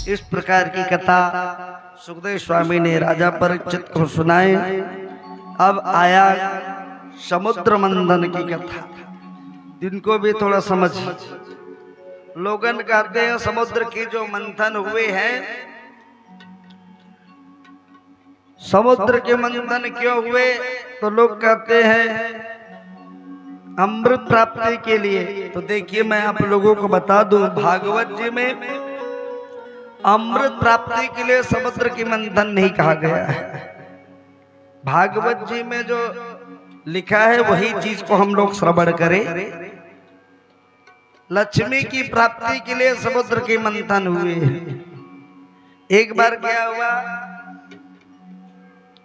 इस प्रकार की कथा सुखदेव स्वामी ने राजा परीक्षित को सुनाई। अब आया समुद्र मंथन की कथा, जिनको भी थोड़ा समझ। लोगन कहते हैं समुद्र की जो मंथन हुए हैं, समुद्र के मंथन क्यों हुए, तो लोग कहते हैं अमृत प्राप्ति के लिए। तो देखिए मैं आप लोगों को बता दूं, भागवत जी में अमृत प्राप्ति के लिए समुद्र की मंथन नहीं कहा गया है। भागवत जी में जो लिखा है वही चीज को हम लोग श्रवण करें। लक्ष्मी की प्राप्ति के लिए समुद्र के मंथन हुए। एक बार क्या हुआ,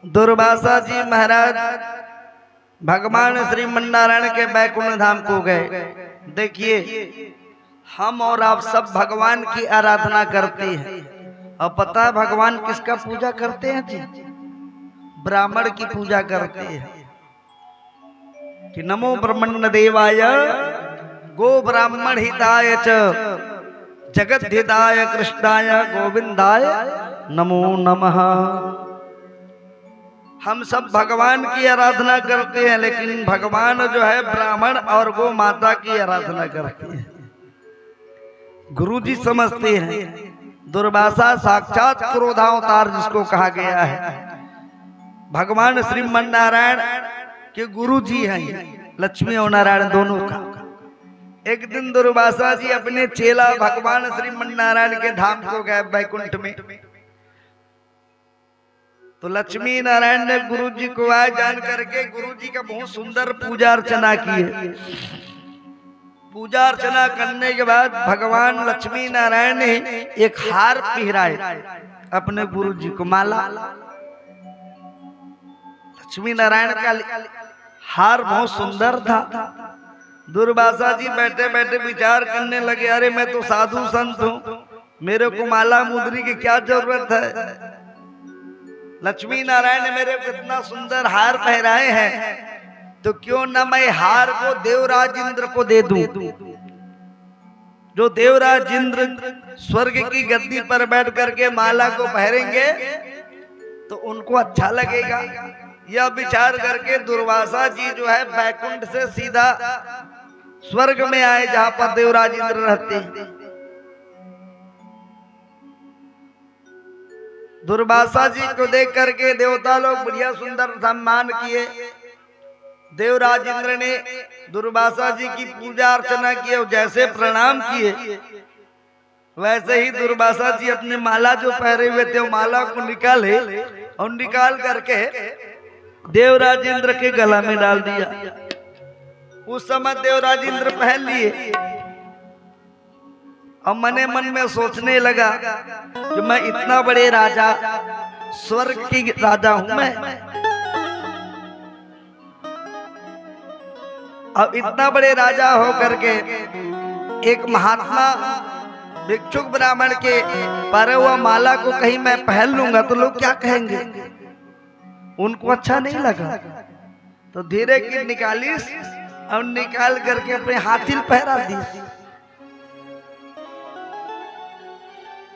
दुर्वासा जी महाराज भगवान श्रीमन्नारायण के बैकुंठ धाम को गए। देखिए हम और आप सब भगवान की आराधना करते हैं, और पता है भगवान किसका पूजा करते हैं जी? ब्राह्मण की पूजा करते हैं कि नमो ब्रह्मण्य देवाय गो ब्राह्मण हिताय च जगत हिताय कृष्णाय गोविंदाय नमो नमः। हम सब भगवान की आराधना करते हैं, लेकिन भगवान जो है ब्राह्मण और गो माता की आराधना करते हैं। गुरुजी समझते हैं दुर्वासा साक्षात क्रोधावतार जिसको कहा गया है, भगवान श्रीमन्नारायण के गुरु जी हैं, लक्ष्मी और नारायण दोनों का। एक दिन दुर्वासा जी अपने चेला भगवान श्रीमन्नारायण के धाम को गए बैकुंठ में। तो लक्ष्मी नारायण ने गुरु जी को आए जान करके गुरु जी का बहुत सुंदर पूजा अर्चना की है। पूजा अर्चना करने के बाद भगवान लक्ष्मी नारायण ने एक हार पहराए अपने गुरु जी को, माला। लक्ष्मी नारायण का हार बहुत सुंदर था। दुर्वासा जी बैठे बैठे विचार करने लगे, अरे मैं तो साधु संत हूँ, मेरे को माला मुद्री की क्या जरूरत है? लक्ष्मी नारायण ने मेरे को इतना सुंदर हार पहराए हैं, तो क्यों न मैं हार को देवराज इंद्र को दे दूं। जो देवराज इंद्र स्वर्ग की गद्दी पर बैठ करके माला को पहनेंगे तो उनको अच्छा लगेगा। यह विचार करके दुर्वासा जी जो है बैकुंठ से सीधा स्वर्ग में आए, जहां पर देवराज इंद्र रहते हैं। दुर्वासा जी को देख करके देवता लोग बढ़िया सुंदर सम्मान किए। देवराज इंद्र ने दुर्वासा जी की पूजा अर्चना की और जैसे प्रणाम किए, वैसे ही दुर्वासा जी अपने माला जो पहरे हुए थे माला को निकाले और निकाल करके देवराज इंद्र के गला में डाल दिया। उस समय देवराज इंद्र पहन लिए और मने मन में सोचने लगा कि मैं इतना बड़े राजा, स्वर्ग की राजा हूं मैं, अब इतना बड़े राजा हो करके एक महात्मा भिक्षुक ब्राह्मण के पहरे हुआ माला को कहीं मैं पहन लूंगा तो लोग क्या कहेंगे? उनको अच्छा नहीं लगा। तो धीरे की निकाली और निकाल करके अपने हाथिल पहरा दी।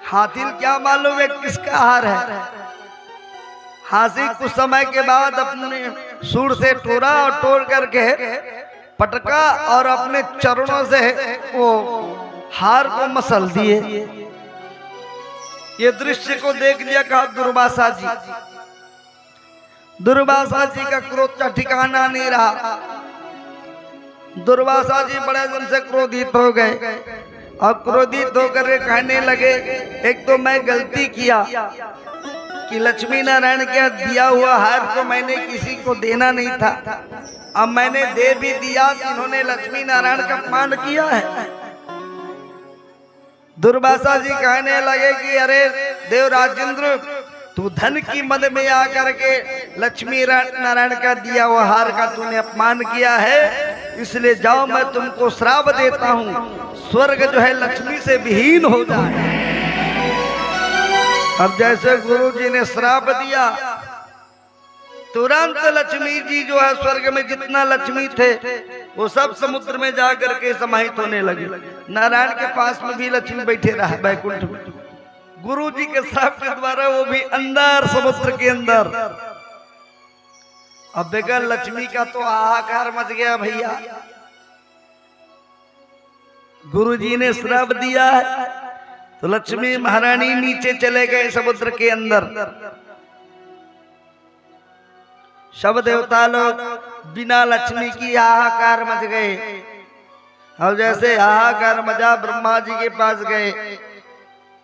हाथिल क्या मालूम है किसका हार है? हाथी कुछ समय के बाद अपने सूर से टोरा और तोड़ करके पटका और अपने चरणों से वो हार को मसल दिए। ये दृश्य को देख लिया, कहा दुर्वासा जी। दुर्वासा जी का क्रोध का ठिकाना नहीं रहा। दुर्वासा जी बड़े दिन से क्रोधित हो गए और क्रोधित होकर कहने लगे, एक तो मैं गलती किया कि लक्ष्मी नारायण के दिया हुआ हार को मैंने किसी को देना नहीं था, अब मैंने दे भी दिया, इन्होंने लक्ष्मी नारायण का अपमान किया है। दुर्वासा जी कहने लगे कि अरे देवराज इंद्र, तू धन की मद में आकर के लक्ष्मी नारायण का दिया हुआ हार का तूने अपमान किया है, इसलिए जाओ मैं तुमको श्राप देता हूँ, स्वर्ग जो है लक्ष्मी से विहीन हो जाए। अब जैसे गुरु जी ने श्राप दिया, तुरंत लक्ष्मी जी जो है स्वर्ग में जितना लक्ष्मी थे वो सब समुद्र में जाकर के समाहित होने लगे। नारायण के पास में भी लक्ष्मी बैठे रहा बैकुंठ में। गुरु जी के श्राप के द्वारा वो भी अंदर समुद्र के अंदर। अब बेगर लक्ष्मी का तो हाहाकार मच गया भैया। गुरु जी ने श्राप दिया है तो लक्ष्मी महारानी नीचे चले गए समुद्र के अंदर। सब देवता लोग बिना लक्ष्मी की हाहाकार मच गए। और जैसे हाहाकार मचा ब्रह्मा जी के पास गए।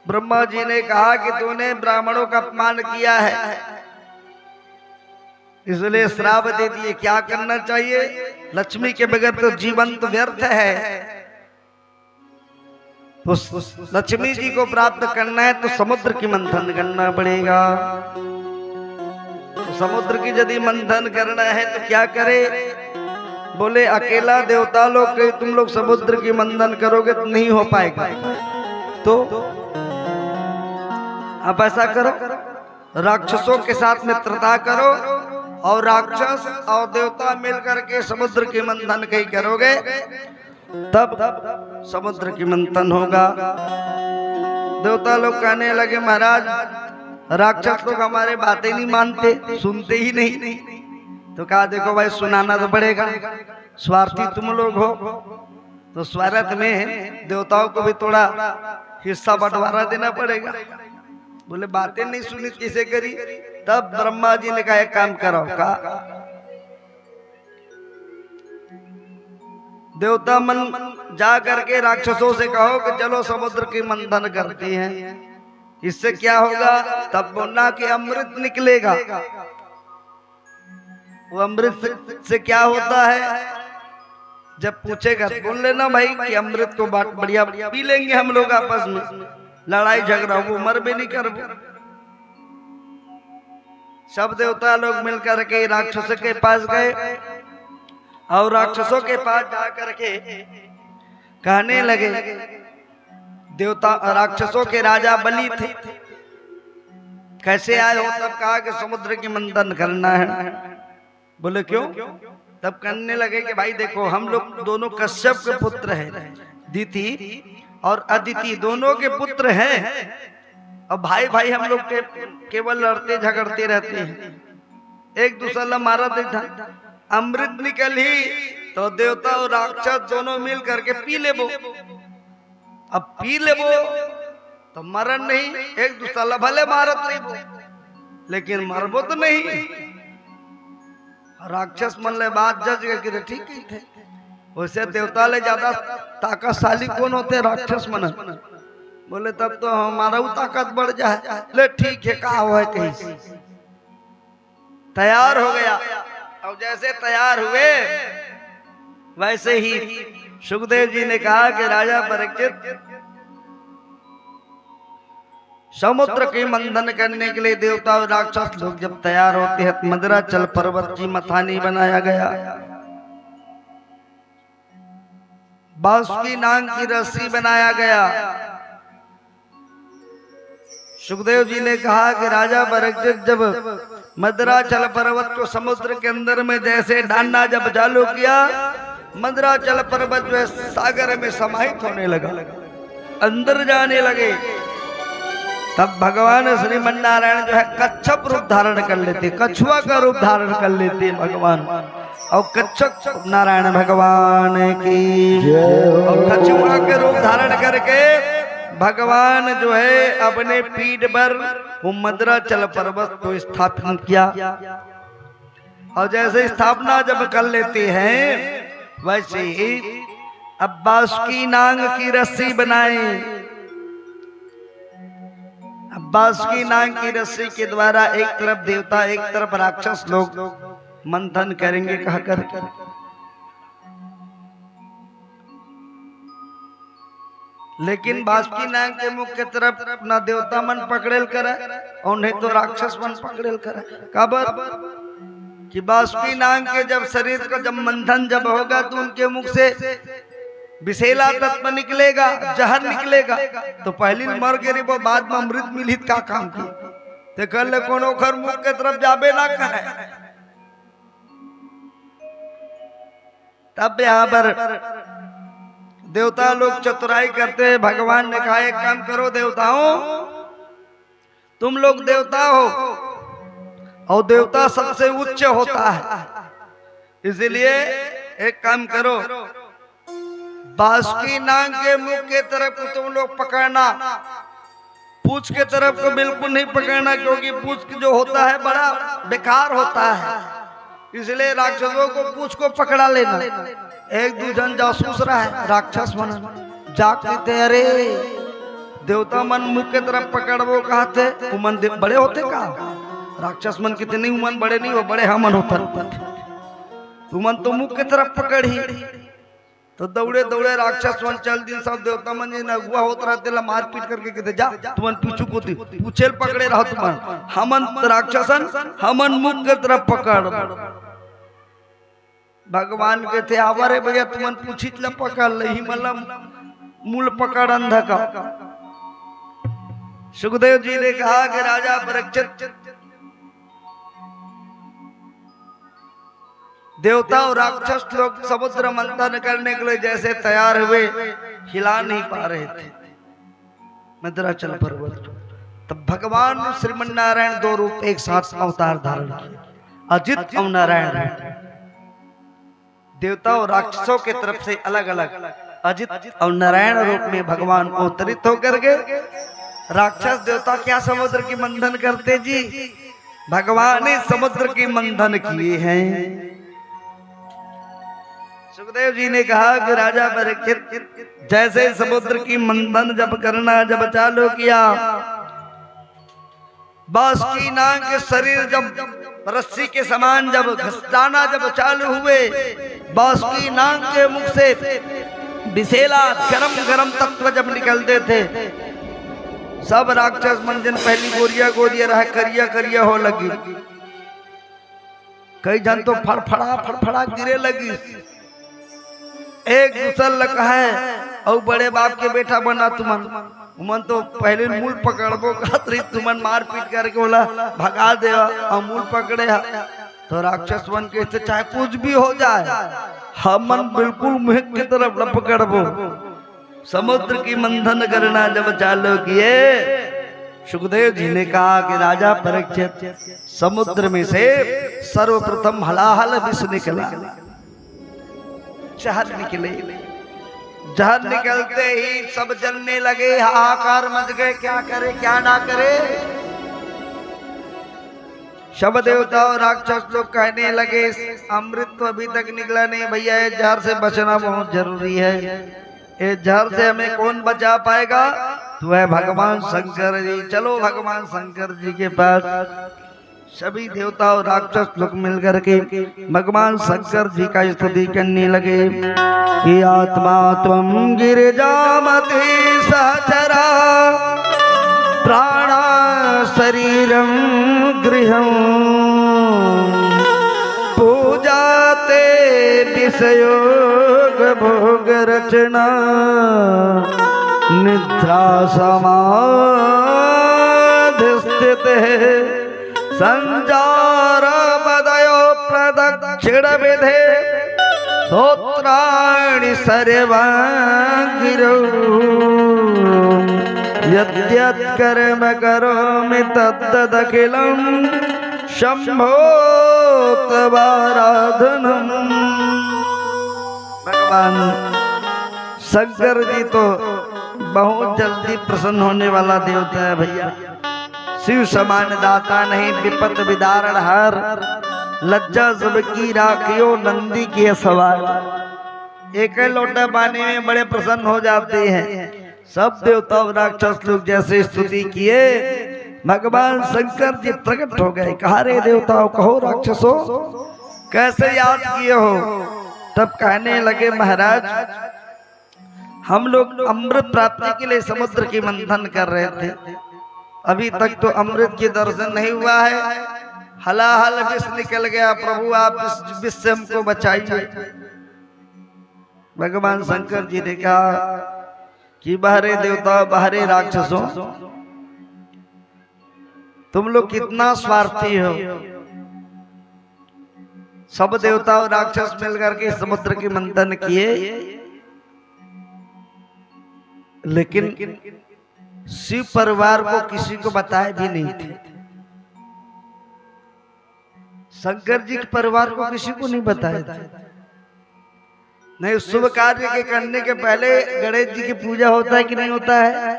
ब्रह्मा जी ने कहा कि तूने ब्राह्मणों का अपमान किया है, इसलिए श्राप दे दिए। क्या करना चाहिए? लक्ष्मी के बगैर तो जीवन तो व्यर्थ है। उस लक्ष्मी जी को प्राप्त करना है तो समुद्र की मंथन करना पड़ेगा। तो समुद्र की यदि मंथन करना है तो क्या करे? बोले अकेला देवता लोग के तुम लोग समुद्र की मंथन करोगे तो नहीं हो पाएगा। तो अब ऐसा करो, राक्षसों के साथ मित्रता करो और राक्षस और देवता मिलकर के समुद्र की मंथन कहीं करोगे तब समुद्र की मंथन होगा। देवता लोग कहने लगे महाराज राक्षस लोग हमारे बातें नहीं मानते, सुनते ही नहीं। तो कहा देखो भाई सुनाना तो पड़ेगा, स्वार्थी तुम लोग हो तो स्वार्थ में देवताओं को भी थोड़ा हिस्सा बंटवारा देना पड़ेगा। बोले बातें नहीं सुनी कैसे करी? तब ब्रह्मा जी ने कहा एक काम करो, कहा देवता मन जा करके राक्षसों से कहो कि चलो समुद्र की मंथन करते हैं, इससे क्या होगा? तब बोलना कि अमृत निकलेगा। वो अमृत से क्या होता है? जब पूछेगा बोल लेना भाई कि अमृत को बढ़िया पी लेंगे हम लोग आपस में, लड़ाई झगड़ा वो मर भी नहीं कर। सब देवता लोग मिलकर के राक्षसों के पास गए और राक्षसों के पास जाकर के कहने लगे, देवता राक्षसों के राजा बलि थे, कैसे आए हो? तब कहा कि समुद्र की मंथन करना है। बोले क्यों? तब कहने लगे कि भाई देखो हम लोग दोनों कश्यप के पुत्र हैं, दिति और अदिति दोनों के पुत्र हैं और भाई भाई हम लोग केवल लड़ते झगड़ते रहते हैं, एक दूसरा मारा देता। अमृत निकल ही तो देवता और राक्षस दोनों मिल करके पी ले वो। अब पी ले वो तो मरण नहीं, एक दूसरा भले मारत नहीं वो लेकिन मरबो तो नहीं। राक्षस मन ले बात जज गए ठीक ही थे। वैसे देवता ले ज्यादा ताकतशाली कौन होते? राक्षस मन। बोले तब तो हमारा वो ताकत बढ़ जाए। ले ठीक है, कहा हुआ है कहीं से तैयार हो गया। और जैसे तैयार हुए वैसे ही सुखदेव जी ने कहा कि राजा परीक्षित समुद्र की मंथन करने के लिए देवता और राक्षस लोग जब तैयार होते हैं मदराचल पर्वत की मथानी बनाया गया, बांसुरी नाग की रस्सी बनाया गया। सुखदेव जी ने कहा कि राजा परीक्षित जब मदराचल पर्वत को समुद्र के अंदर में जैसे डालना जब चालू किया, मदराचल पर्वत जो है सागर में समाहित होने लगा, अंदर जाने लगे। तब भगवान श्रीमन्नारायण जो है कच्छप रूप धारण कर लेते, कछुआ का रूप धारण कर लेते भगवान। और कच्छप नारायण भगवान की और कछुआ के रूप धारण करके भगवान जो है अपने पीठ पर वो मदराचल पर्वत को स्थापित किया। और जैसे स्थापना जब कर लेते हैं वैसे ही अब बांसुरी नाग की रस्सी बनाई। अब बांसुरी नाग की रस्सी के द्वारा एक तरफ देवता एक तरफ राक्षस लोग मंथन करेंगे कहकर। लेकिन बांसुरी नाग के मुख के तरफ ना देवता मन पकड़ेल करे और नहीं तो राक्षस मन पकड़ेल करे। काबर कि बांसुरी नाग के जब शरीर का जब मंथन जब होगा तो उनके मुख से विषैला तत्व निकलेगा, जहर निकलेगा। तो पहली मर गई वो बाद में अमृत मिलित का काम की ते कर ले कोनो खर मुख के तरफ जाबे ना करे। तब यहाँ पर देवता लोग चतुराई करते हैं। भगवान ने कहा एक काम करो देवताओं, तुम लोग देवता हो और देवता सबसे उच्च होता है, इसलिए एक काम करो, बासुकी नाग के मुख के तरफ को तुम लोग पकड़ना, पूछ के तरफ को बिल्कुल नहीं पकड़ना, क्योंकि पूछ जो होता है बड़ा बेकार होता है, इसलिए राक्षसों को पूछ को पकड़ा लेना। एक दूजन जासूस रहा है, राक्षस मन जागते थे, अरे देवता मन मुख के तरफ पकड़बो कहते, उमन बड़े होते का, राक्षस मन कितने उमन बड़े नहीं हो, बड़े हमन होता, तुमन तो मुख के तरफ पकड़ ही, तो दौड़े दौड़े राक्षस मन चल दिन, सब देवता मन ये अगुआ होता रहते ला, मार पीट करके कहते जा तुमन पीछू को पूछेल पकड़े रहो, तुमन हमन राक्षसन हमन मुख के तरफ पकड़। भगवान के थे आवर है भैया, तुमन पूछी ला पकड़ ही, मतलब मूल पकड़ अंधा का। सुखदेव जी ने कहा कि राजा परीक्षित, देवता और राक्षस लोग समुद्र मंथन करने के लिए जैसे तैयार हुए, हिला नहीं पा रहे थे मद्राचल पर्वत। तब भगवान श्रीमन नारायण दो रूप एक साथ अवतार धारण किए, अजित और नारायण। देवता और राक्षसों के तरफ से अलग अलग अजित और नारायण रूप में भगवान अवतरित होकर के, राक्षस देवता क्या समुद्र की मंथन करते जी, भगवान ने समुद्र की मंथन किए हैं। सुखदेव जी ने कहा कि राजा परीक्षित, जैसे समुद्र की मंथन जब करना जब चालू किया, बासुकी नाग के शरीर जब रस्सी के समान जब घसटाना जब चालू हुए, बासुकी नाग के मुख से विषैला गरम गरम तत्व जब निकलते थे, सब राक्षस मंजन पहली गोरिया गोरिया रहा, करिया करिया हो लगी, कई जन तो फड़फड़ा गिरे लगी। एक दूसर लगा है और बड़े बाप के बेटा बना तुमन तो पहले मूल पकड़बो खातरी, तुमन मार पीट करके बोला भगा दे और मूल पकड़े, तो राक्षस बन के चाहे कुछ भी हो जाए, हमन बिल्कुल मुंह की तरफ न पकड़बो। समुद्र की मंथन करना जब चालू किए, सुखदेव जी ने कहा कि राजा परीक्षित, समुद्र में से सर्वप्रथम हलाहल विष निकला, जहर निकले, जहर निकलते ही सब जलने लगे, हाहाकार मच गए, क्या करे क्या ना करे। सब देवता और राक्षस लोग कहने लगे अमृत तो अभी तक निकला नहीं भैया, ये जहर से बचना बहुत जरूरी है, ये जहर से हमें कौन बचा पाएगा, तो है भगवान शंकर जी, चलो भगवान शंकर जी के पास। सभी देवता और राक्षस लोग मिलकर के भगवान शंकर जी का स्तुति करने लगे कि आत्मा त्वं गिरिजामति सहचरा, प्राणा शरीरं गृहं, पूजाते विषयोग भोग रचना, निद्रा समाधि स्थित है, संजार बदयो प्रदक्षिण विधे, श्रोत्राणि सर्वांगिरो, यद्यत् कर्म करोमि तद्दखिलं शंभो तवाराधनम्। भगवान शंकर जी तो बहुत जल्दी प्रसन्न होने वाला देवता है भैया, शिव समान दाता नहीं, विपत विदारण हर, लज्जा सबकी राखियो नंदी के सवार। एक लोटा पानी में बड़े प्रसन्न हो जाते हैं। सब देवता और राक्षस लोग जैसे स्तुति किए, भगवान शंकर जी प्रकट हो गए, कहा रे देवताओं कहो राक्षसों कैसे याद किए हो। तब कहने लगे महाराज हम लोग अमृत प्राप्ति के लिए समुद्र की मंथन कर रहे थे, अभी तक तो अमृत की दर्शन नहीं हुआ है, हलाहल विष निकल गया, प्रभु आप इस विष से हमको बचाइए। भगवान शंकर जी ने कहा कि बाहरे देवता बाहरे राक्षसों, तुम लोग कितना स्वार्थी हो। सब देवता और राक्षस मिलकर के समुद्र की मंथन किए, लेकिन शिव परिवार को किसी को बताए भी नहीं थे। शंकर जी के परिवार को किसी को नहीं बताए थे। नहीं, शुभ कार्य के करने के पहले गणेश जी की पूजा होता है कि नहीं होता है?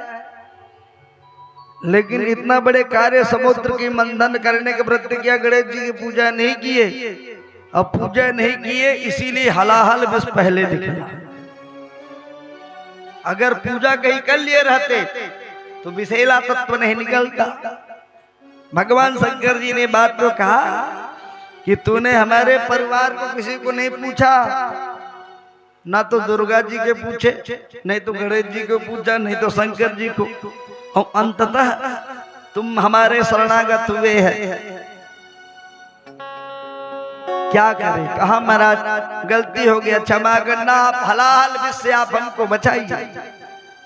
लेकिन इतना बड़े कार्य समुद्र की मंथन करने के प्रतिज्ञा गणेश जी की पूजा नहीं किए। अब पूजा नहीं किए इसीलिए हलाहल विष पहले निकला। अगर पूजा कहीं कर लिए रहते तो विषैला तत्व नहीं निकलता। भगवान शंकर जी ने बात तो कहा कि तूने हमारे परिवार को किसी को नहीं पूछा, ना तो दुर्गा जी के पूछे, नहीं तो गणेश जी को पूछा, नहीं तो शंकर जी को, और अंततः तुम हमारे शरणागत हुए हैं। क्या करें? कहा महाराज गलती हो गया, क्षमा करना, आप हलाल विष से आप हमको बचाइए।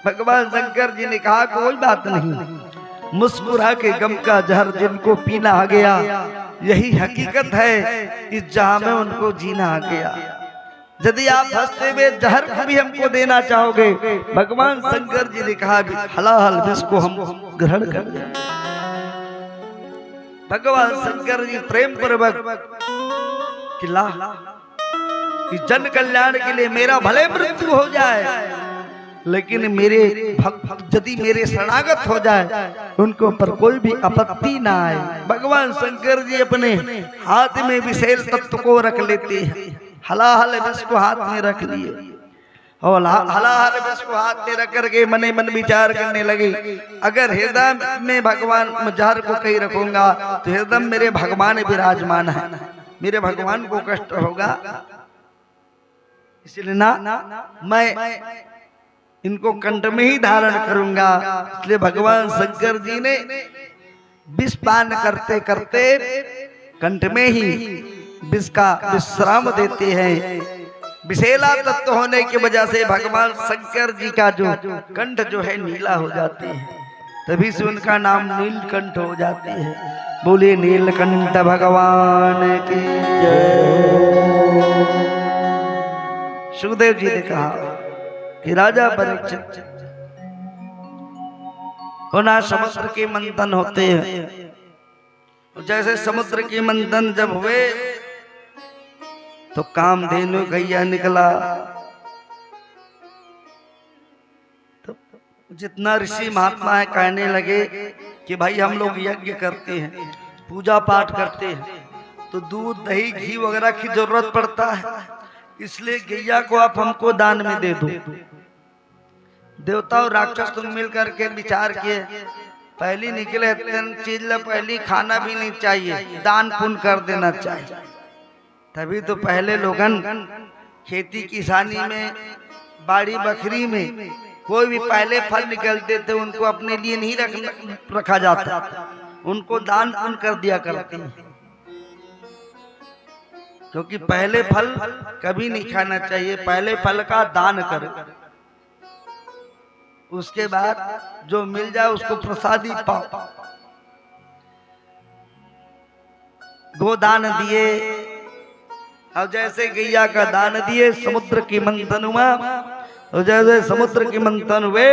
भगवान शंकर जी ने कहा कोई बात नहीं, मुस्कुरा के गम का जहर जिनको पीना आ गया, यही हकीकत है, इस जहां में उनको जीना आ गया। यदि आप हंसते हुए जहर को भी हमको देना चाहोगे, भगवान शंकर जी ने कहा हलाल विष को हम ग्रहण कर लें। भगवान शंकर जी प्रेम पूर्वक कि जन कल्याण के लिए मेरा भले मृत्यु हो जाए, लेकिन मेरे भक्त यदि मेरे शरणागत हो जाए उनको पर कोई भी आपत्ति ना आए। भगवान शंकर जी अपने हाथ में विषैल तत्व को रख लेते हैं। हलाहल विष को हाथ में रख लिए और हलाहल विष को हाथ में रख करके मने मन विचार करने लगे, अगर हृदय में भगवान जहर को कहीं रखूंगा तो हृदय मेरे भगवान विराजमान है, मेरे भगवान को कष्ट होगा, इसलिए ना मैं इनको कंठ में ही धारण करूंगा। इसलिए भगवान शंकर जी ने विष पान करते करते कंठ में ही विष का विश्राम देते हैं। विषैला तत्व होने की वजह से भगवान शंकर जी का जो कंठ जो है नीला हो जाते हैं, तभी से उनका नाम नीलकंठ हो जाते हैं। बोलिए नीलकंठ भगवान की जय। सुखदेव जी ने कहा कि राजा परीक्षित होना समुद्र के मंथन होते हैं, जैसे समुद्र के मंथन जब हुए तो कामधेनु गैया निकला। तो जितना ऋषि महात्मा है कहने लगे कि भाई हम लोग यज्ञ करते हैं, पूजा पाठ करते हैं, तो दूध दही घी वगैरह की जरूरत पड़ता है, इसलिए गैया को आप हमको दान में दे दो। देवता और राक्षस तुम मिल करके विचार किए, पहली निकले चीज ला पहली खाना भी नहीं चाहिए, दान पुण्य कर देना चाहिए। तभी तो पहले लोगन खेती किसानी में बाड़ी बकरी में कोई भी पहले फल निकलते थे उनको अपने लिए नहीं रखा जाता, उनको दान पुण्य कर दिया करते हैं, क्योंकि पहले फल कभी नहीं खाना चाहिए, पहले फल का दान करो, उसके बाद जो मिल जाए उसको प्रसादी पाओ। गोदान दिए, अब जैसे गैया का दान दिए, समुद्र की मंथन हुआ, और जैसे समुद्र की मंथन हुए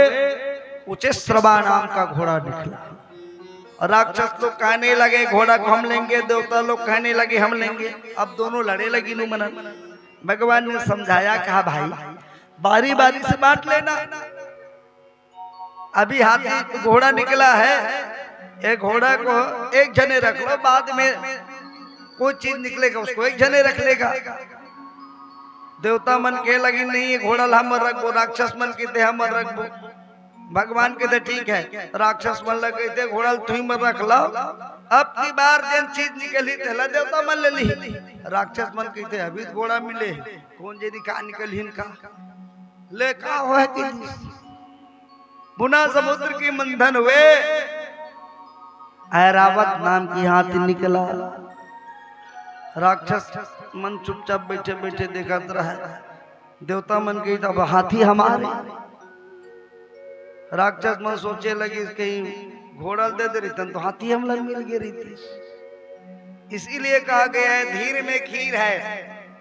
उच्चैश्रवा नाम का घोड़ा निकला, और राक्षस लोग कहने लगे घोड़ा को हम लेंगे, देवता लोग कहने लगे हम लेंगे। अब दोनों लड़े लगी नु मनन। भगवान ने समझाया, कहा भाई बारी बारी से बांट लेना, अभी हाथी घोड़ा निकला है, एक घोड़ा को एक जने रख लो, बाद में कोई चीज निकलेगा उसको एक जने रख लेगा। देवता मन के लगी नहीं घोड़ा हम रखो, राक्षस मन के हम रखो। भगवान कहते ठीक है, राक्षस मन लगे थे घोड़ा तुम मन रख लो, अब की बार जन चीज निकली तेला देवता मन ले ली। राक्षस मन कहते अभी घोड़ा मिले, कौन जे का निकल इनका ले का हो कि पुनः समुद्र की मंथन हुए, ऐरावत नाम की हाथी निकला। राक्षस मन चुपचाप बैठे बैठे देखत रहे, देवता मन कही तब हाथी हमारे। राक्षस मन सोचे लगी कहीं घोड़ा दे दे रही तो हाथी हम लोग मिल गए रही। इसीलिए कहा गया है धीर में खीर है,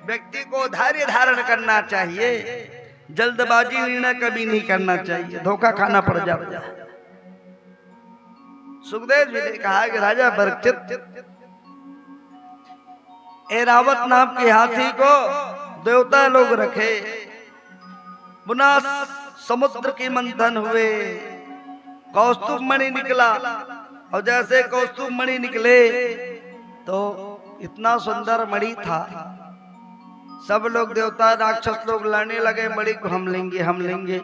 व्यक्ति को धैर्य धारण करना चाहिए, जल्दबाजी निर्णय कभी नहीं करना चाहिए, धोखा खाना पड़ जाता है। सुखदेव जी ने कहा कि राजा परीक्षित, ऐरावत नाम के हाथी को देवता लोग रखे, पुनः समुद्र की मंथन हुए, कौस्तुभ मणि निकला, और जैसे कौस्तुभ मणि निकले तो इतना सुंदर मणि था, सब लोग देवता राक्षस लोग लड़ने लगे, मणि को हम लेंगे हम लेंगे।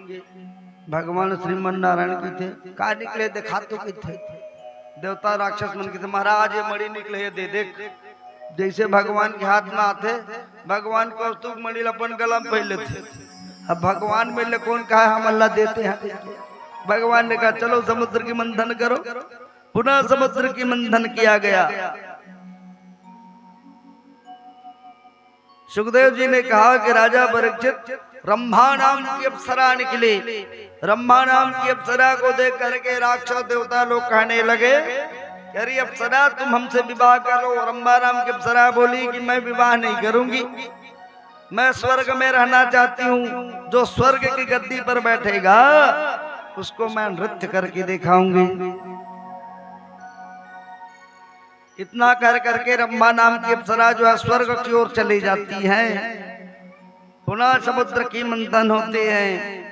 भगवान श्रीमन नारायण की थे, कहा निकले देखा तो कि थे, देवता राक्षस मन के थे, महाराज ये मणि निकले ये दे देख। जैसे भगवान के हाथ में आते, भगवान कौस्तुभ मणि अपन गला में पहले थे, अब भगवान में कौन कहा हम अल्लाह देते हैं। भगवान ने कहा चलो समुद्र की मंथन करो, पुनः समुद्र की मंथन किया गया। सुखदेव जी ने कहा कि राजा परीक्षित, रंभा नाम की अप्सरा निकली, रंभा नाम की अप्सरा को देख करके राक्षस देवता लोग कहने लगे, अरे अप्सरा तुम हमसे विवाह करो। रंभा नाम की अप्सरा बोली कि मैं विवाह नहीं करूंगी, मैं स्वर्ग में रहना चाहती हूँ, जो स्वर्ग की गद्दी पर बैठेगा उसको मैं नृत्य करके दिखाऊंगी। इतना कर करके रंभा नाम की अप्सरा जो है स्वर्ग की ओर चली जाती है, पुनः समुद्र की मंथन होते हैं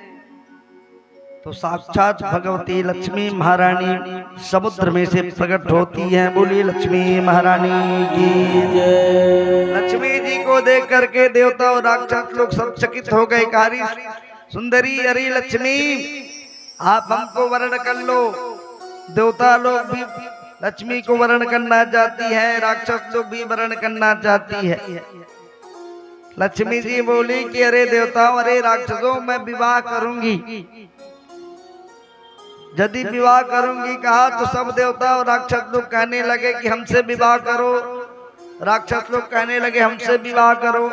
तो साक्षात भगवती लक्ष्मी महारानी समुद्र में से प्रकट होती हैं। बोली लक्ष्मी महारानी की जय। लक्ष्मी जी को देख करके देवता और राक्षस लोग सब चकित हो गए, कारी सुंदरी अरे लक्ष्मी आप हमको वर्ण कर लो। देवता लोग भी लक्ष्मी को वर्ण करना चाहती है, राक्षस लोग भी वर्ण करना चाहती है। लक्ष्मी जी बोली कि अरे देवताओं अरे राक्षसों मैं विवाह करूंगी, यदि विवाह करूंगी कहा तो सब देवता और राक्षस लोग कहने लगे कि हमसे विवाह करो, राक्षस लोग कहने लगे हमसे विवाह करो।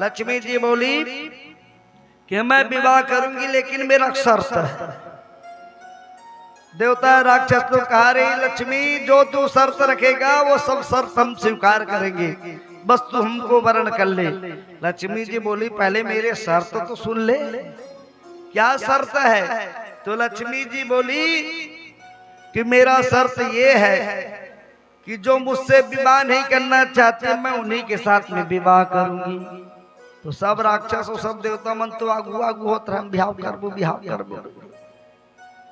लक्ष्मी जी बोली कि मैं विवाह करूंगी लेकिन मेरा शर्त है। देवता राक्षस लोग कहा रही लक्ष्मी जो तू शर्त रखेगा वो सब शर्त हम स्वीकार करेंगे, बस तू हमको वर्ण कर ले। लक्ष्मी जी बोली पहले मेरे शर्त तो सुन ले, क्या शर्त है? तो लक्ष्मी जी बोली कि मेरा शर्त ये है कि जो मुझसे विवाह नहीं करना चाहते मैं उन्हीं के साथ में विवाह करूंगी। तो सब राक्षस और सब देवता मन तो आगू आगू होता है, बिहाव करबो बिहाव करबो।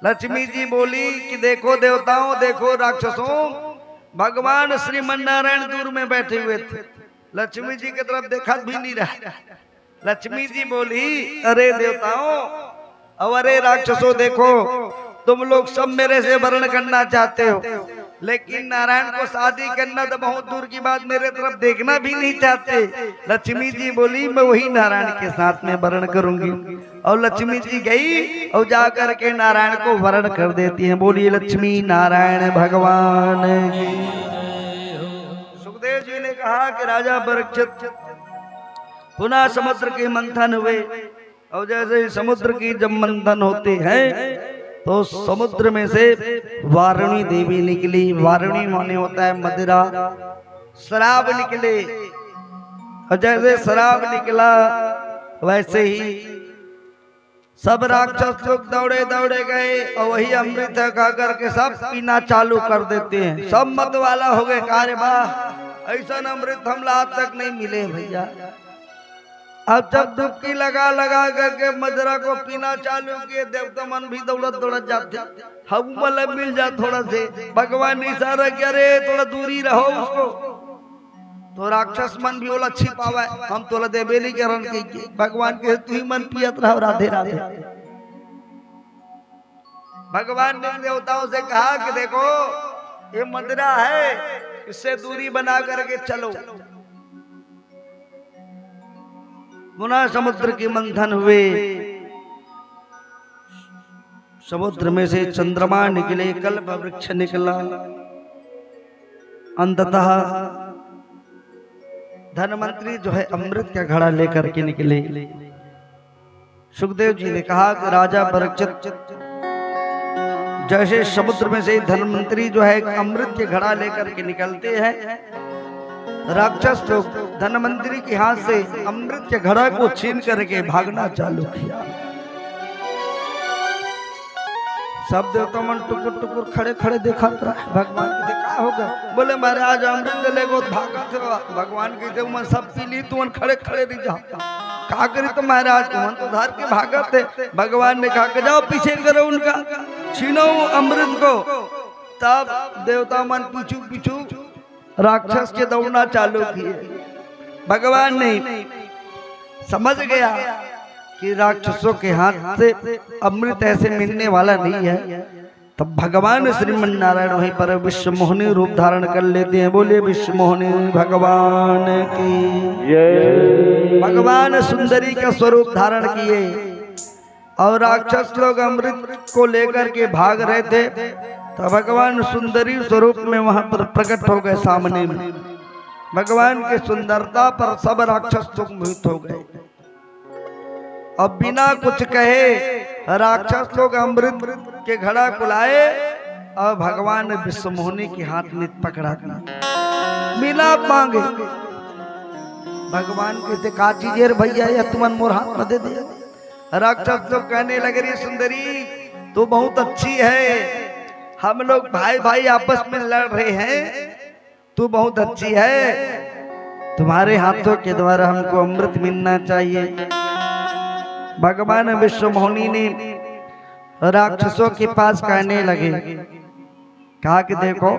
लक्ष्मी जी बोली कि देखो देवताओं देखो राक्षसों, भगवान श्रीमन नारायण दूर में बैठे हुए थे, लक्ष्मी जी की तरफ देखा भी नहीं रहा। लक्ष्मी जी बोली अरे देवताओं और अरे राक्षसों देखो तुम लोग सब मेरे से वर्ण करना चाहते हो, लेकिन नारायण को शादी करना तो बहुत दूर की बात, मेरे तरफ देखना भी नहीं चाहते। लक्ष्मी जी बोली मैं वही नारायण के साथ में वर्ण करूंगी। और लक्ष्मी जी गई और जा करके नारायण को वर्ण कर देती हैं। बोलिए लक्ष्मी नारायण भगवान। सुखदेव जी ने कहा कि राजा परीक्षित पुनः समुद्र के मंथन हुए, और जैसे समुद्र की जब मंथन होते हैं तो समुद्र में से वारुणी देवी निकली। वारुणी माने होता है मदिरा, शराब निकले, और जैसे शराब निकला वैसे ही सब राक्षस लोग दौड़े दौड़े गए और वही अमृत खा करके सब पीना चालू कर देते हैं। सब मत वाला हो गए, अरे वाह ऐसा अमृत हम आज तक नहीं मिले भैया। अब जब डुबकी लगा लगा करके मदरा को पीना चालू किए, देवता मन भी दौड़त दौड़त जाते, हम मतलब मिल जा थोड़ा से। भगवान ने इशारा किया रे थोड़ा दूरी रहो उसको, तो राक्षस मन भी बोला छिपावा हम तोला देवेली के रण के। भगवान के तू ही मन पियत रहो राधे राधे। भगवान ने देवताओं से कहा कि देखो ये मदिरा है, इससे दूरी बना करके चलो। पुनः समुद्र की मंथन हुए, समुद्र में से चंद्रमा निकले, कल्प वृक्ष निकला, अंततः धनवंतरी जो है अमृत का घड़ा लेकर के निकले। सुखदेव जी ने कहा कि राजा परीक्षित जैसे समुद्र में से धनवंतरी जो है अमृत के घड़ा लेकर के निकलते हैं, राक्षस लोग धनवंतरी के हाथ से अमृत के घड़ा को छीन करके भागना चालू किया। सब देवता मन टुकुर टुकुर खड़े खड़े देखा भगवान की देखा होगा। बोले महाराज अमृत लेगो भागा थे भगवान की देव मन सब पी ली तुम खड़े खड़े नहीं जा कहा करी तो महाराज तुम तो धार के भागा थे। भगवान ने कहा कि जाओ पीछे करो उनका छीनो अमृत को। तब देवता मन पीछू पीछू राक्षस के दौड़ना चालू किए। भगवान ने समझ गया कि राक्षसों के हाथ से अमृत ऐसे मिलने वाला नहीं है। तब भगवान श्रीमन नारायण वहीं पर विश्व मोहिनी रूप धारण कर लेते हैं। बोले विश्व मोहिनी भगवान की। भगवान सुंदरी का स्वरूप धारण किए और राक्षस लोग अमृत को लेकर के भाग रहे थे। तो भगवान सुंदरी स्वरूप में वहां पर प्रकट हो गए सामने में। भगवान की सुंदरता पर सब राक्षस लोग मोहित हो गए। अब बिना कुछ कहे राक्षस लोग अमृत के घड़ा को लाए और भगवान ने विश्व मोहिनी के हाथ में पकड़ा दिया बिना मांगे। भगवान कहते का चीज भैया या तुमन मोर हाथ में दे दिया। राक्षस लोग कहने लगे रे सुंदरी तू बहुत अच्छी है, हम लोग भाई भाई आपस में लड़ रहे हैं, तू बहुत अच्छी है, तुम्हारे हाथों के द्वारा हमको अमृत मिलना चाहिए। भगवान विश्व मोहिनी ने राक्षसों के पास कहने लगे कहा कि देखो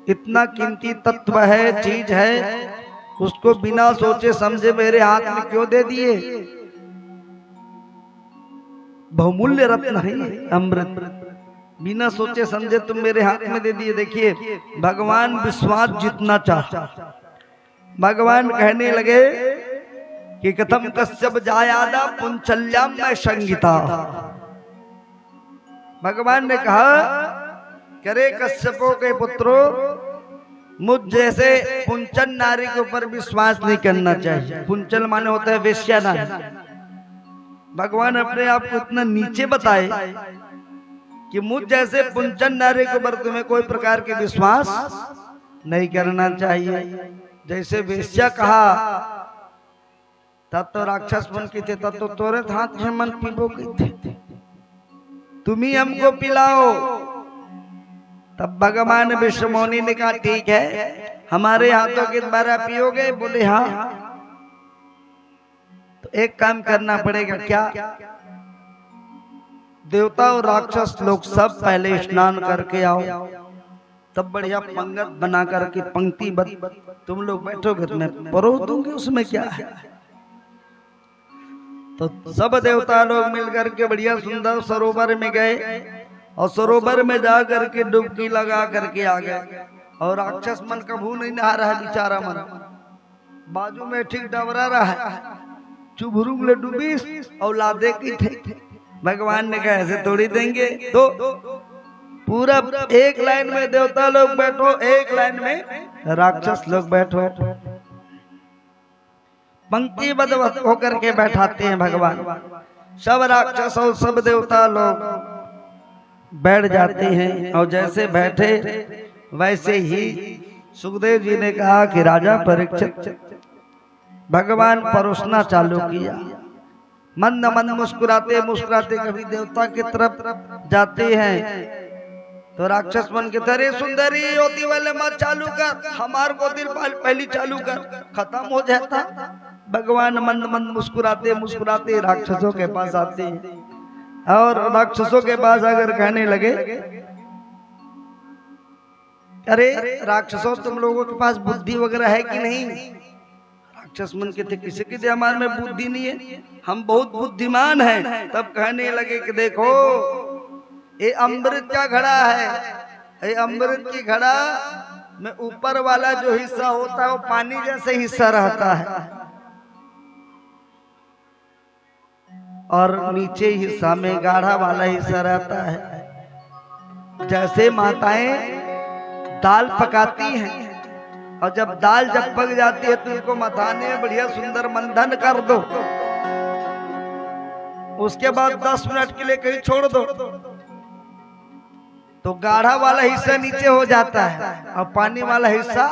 इतना कीमती तत्व है चीज है उसको बिना सोचे समझे मेरे हाथ में क्यों दे दिए। बहुमूल्य रत्न है अमृत, बिना सोचे समझे तुम मेरे हाथ में दे दिए। देखिए भगवान विश्वास जीतना चाहता। भगवान कहने लगे कि कथम कश्यप जायादा पुंचल्याम में संगीता। भगवान ने कहा करे कश्यपों के पुत्रों मुझ जैसे पुंचन नारी के ऊपर विश्वास नहीं करना चाहिए। पुंचल माने होता है वेश्या नारी। भगवान अपने आप को इतना नीचे बताए कि मुझ जैसे पुंचन नारी के ऊपर तुम्हें कोई प्रकार के विश्वास नहीं करना चाहिए। जैसे वेश्या कहा तब तो राक्षस बन के थे, तब तो तोरे हाथ में मन पीबो की थे, तुम ही हमको पिलाओ। तब भगवान विश्व मोहिनी ने कहा ठीक है हमारे हाथों के द्वारा पियोगे। बोले हाँ। तो एक काम करना पड़ेगा। क्या? देवता और राक्षस लोग सब पहले स्नान करके आओ, तब बढ़िया पंगत बना करके पंक्ति तुम लोग बैठोगे तो मैं परोस दूंगी, उसमें क्या है। तो सब देवता लोग मिलकर के बढ़िया सुंदर सरोवर में गए और सरोवर में जा करके डुबकी लगा करके आ गए। और राक्षस मन कभू नहीं नहा रहा है बेचारा मन, बाजू में ठीक डबरा रहा है, चुभरुग ले डूबी और लादे की थे। भगवान ने कहा ऐसे थोड़ी देंगे। तो पूरा एक लाइन में देवता लोग बैठो, एक लाइन में राक्षस लोग बैठो, पंक्तिबद्ध होकर के बैठाते हैं भगवान। सब राक्षस और सब देवता लोग बैठ जाते हैं और जैसे बैठे वैसे ही सुखदेव जी ने कहा कि राजा परीक्षित। भगवान परोसना चालू किया, मंद मंद मुस्कुराते मुस्कुराते कभी देवता की तरफ जाते हैं तो राक्षस मन के तेरे सुंदरी होती वाले मत चालू कर, हमार को दिल पहली चालू कर, खत्म हो जाता। भगवान मंद मंद मुस्कुराते मुस्कुराते राक्षसों के पास आते हैं और राक्षसों के पास अगर कहने लगे अरे राक्षसों तुम लोगों के पास बुद्धि वगैरह है कि नहीं। राक्षस मन के थे किसी के हमारे में बुद्धि नहीं है, हम बहुत बुद्धिमान हैं। तब कहने लगे कि देखो ये अमृत का घड़ा है, ये अमृत की घड़ा में ऊपर वाला जो हिस्सा होता है वो पानी जैसे हिस्सा रहता है और नीचे हिस्सा में गाढ़ा वाला हिस्सा रहता है। जैसे माताएं दाल पकाती हैं और जब दाल जब पक जाती है तो उनको मथाने में बढ़िया सुंदर मंथन कर दो, उसके बाद 10 मिनट के लिए कहीं छोड़ दो तो गाढ़ा वाला हिस्सा नीचे हो जाता है और पानी वाला हिस्सा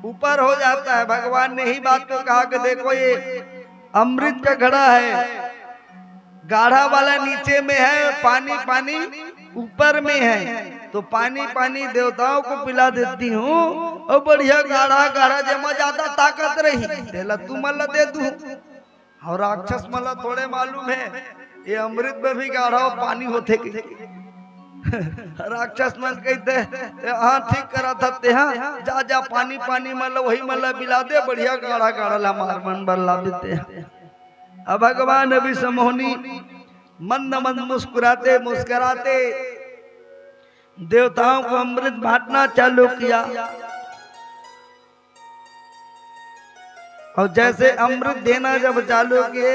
ऊपर हो जाता है। भगवान ने ही बात को कहा कि देखो ये अमृत का घड़ा है, गाढ़ा वाला नीचे में है, पानी पानी ऊपर में है, तो पानी पानी देवताओं को पिला देती हूँ और बढ़िया गाढ़ा गाढ़ा जमा ज्यादा ताकत रही तेला तू मला दे दू। और राक्षस मला थोड़े मालूम है ये अमृत में भी गाढ़ा पानी होते राक्षस मन कहते हाँ ठीक करा था ते हाँ जा जा पानी पानी मतलब वही मतलब पिला दे बढ़िया गाढ़ा गाढ़ा ला मार मन बल्ला देते। अब भगवान अभी समोहनी मंद मंद मुस्कुराते मुस्कुराते देवताओं को अमृत बांटना चालू किया। और जैसे अमृत देना जब चालू किए,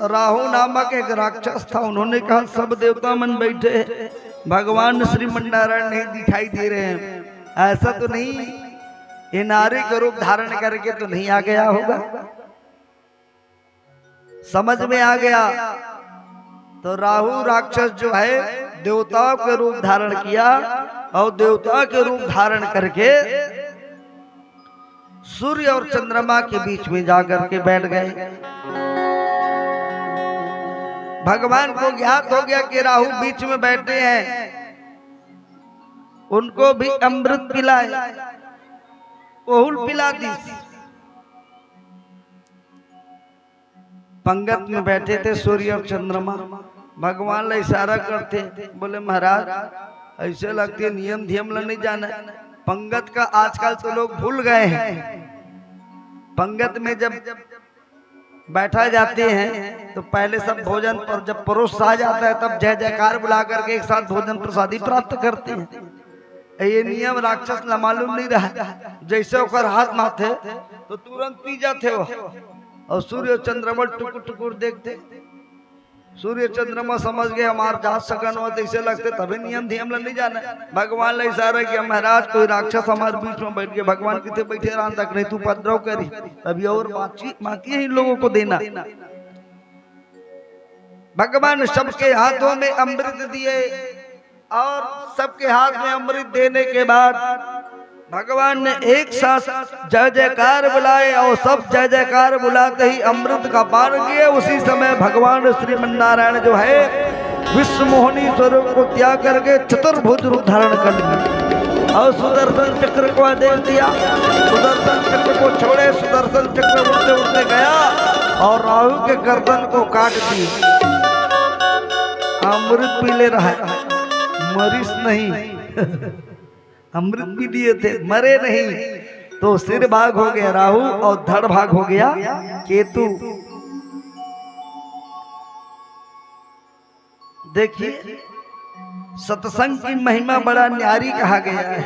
राहु नामक एक राक्षस था, उन्होंने कहा सब देवता मन बैठे भगवान श्रीमन नारायण नहीं दिखाई दे रहे हैं, ऐसा तो नहीं ये नारी का रूप धारण करके तो नहीं आ गया होगा। समझ में आ गया तो राहु राक्षस जो है देवताओं के रूप धारण किया और देवता के रूप धारण करके सूर्य और चंद्रमा के बीच में जाकर के बैठ गए। भगवान को ज्ञात हो गया कि राहु बीच में बैठे हैं, उनको भी अमृत पिलाए, ओहुल पिला दी। पंगत में बैठे थे सूर्य और चंद्रमा, भगवान ला इशारा करते बोले महाराज ऐसे लगते नियम धियम ला नहीं जाना। पंगत का आजकल तो लोग भूल गए हैं। पंगत में जब बैठा जाते हैं तो पहले सब भोजन पर जब परोस आ जाता है तब जय जयकार बुला करके एक साथ भोजन प्रसादी प्राप्त करते हैं। ये नियम राक्षस ला मालूम नहीं रहा, जैसे ओकर हाथ माथे तो तुरंत पी जाते वो। और सूर्य चंद्रमा टुकुर टुकुर देखते, सूर्य चंद्रमा समझ गए हमार जात सकन हो, ऐसे लगते तभी नियम धियम ला नहीं जाना। भगवान ला इशारा किया महाराज कोई राक्षस हमारे बीच में बैठ गया, भगवान कितने बैठे रान तक नहीं तू उपद्रव करी, अभी और बाकी है इन लोगों को देना। भगवान सबके हाथों में अमृत दिए और सबके हाथ में अमृत देने के बाद भगवान ने एक साथ जय जयकार बुलाए और सब जय जयकार बुलाते ही अमृत का पान किए। उसी समय भगवान श्रीमन नारायण जो है विश्व मोहनी स्वरूप को त्याग करके चतुर्भुज रूप धारण कर लिया और सुदर्शन चक्र को आदेश दिया। सुदर्शन चक्र को छोड़े, सुदर्शन चक्र उड़ते उड़ते गया और राहु के गर्दन को काट दिया। अमृत पी ले रहा है, मरीज नहीं अमृत भी दिए थे, मरे नहीं। तो सिर भाग हो गया राहु और धड़ भाग हो गया केतु। देखिए सत्संग की महिमा बड़ा न्यारी कहा गया है।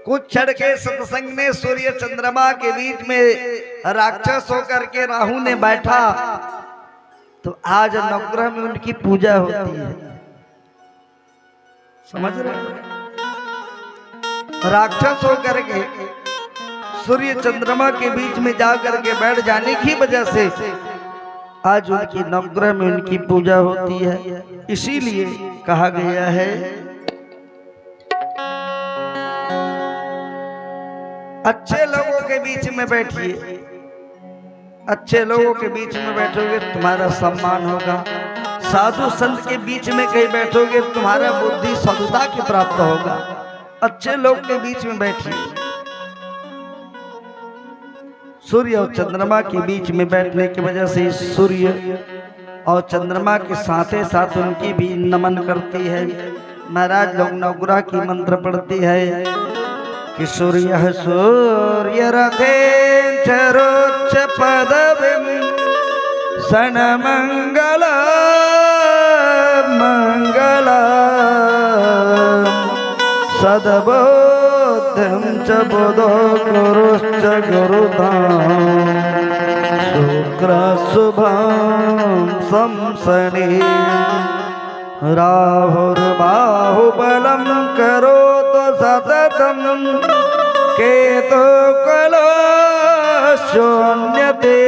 कुछ क्षण के सत्संग में सूर्य चंद्रमा के बीच में राक्षस होकर के राहु ने बैठा, तो आज नवग्रह में उनकी पूजा होती है। समझ रहे हैं? राक्षस होकर के सूर्य चंद्रमा के बीच में जाकर के बैठ जाने की वजह से आज उनकी नवग्रह में उनकी पूजा होती है। इसीलिए कहा गया है अच्छे लोगों के बीच में बैठिए, अच्छे लोगों के बीच में बैठोगे तुम्हारा सम्मान होगा। साधु संत के बीच में कहीं बैठोगे तुम्हारा बुद्धि सदुता के प्राप्त होगा। अच्छे लोग के बीच में बैठिए। सूर्य और चंद्रमा के बीच में बैठने की वजह से सूर्य और चंद्रमा के साथ साथ उनकी भी नमन करती है। महाराज लोग नवग्रह की मंत्र पढ़ती है कि सूर्य सूर्य रथे चरोच्च पदविम सन मंगल मंगल सदबोधं च बुधो गुरुश्च गुरुधाम शुक्र शुभं संसने राहुर्बाहुबलं करोतु सततं केतु कलो शून्यते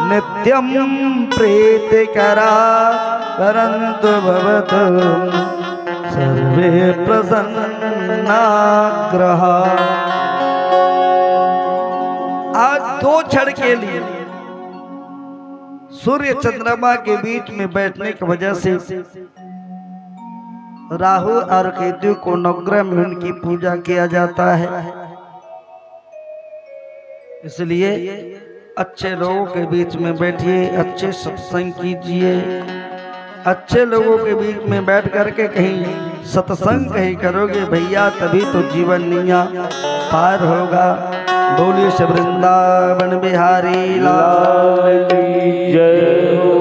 नित्यं प्रीतिकरा परन्तु भवतु सर्वे प्रसन्नाग्रह। आज दो क्षण के लिए सूर्य चंद्रमा के बीच में बैठने की वजह से राहु और केतु को नवग्रह में उनकी पूजा किया जाता है। इसलिए अच्छे लोगों के बीच में बैठिए, अच्छे सत्संग कीजिए, अच्छे लोगों के बीच में बैठ करके कहीं सत्संग कहीं करोगे भैया, तभी तो जीवन नैया पार होगा। बोलिए श्री वृंदावन बिहारी लाल की जय हो।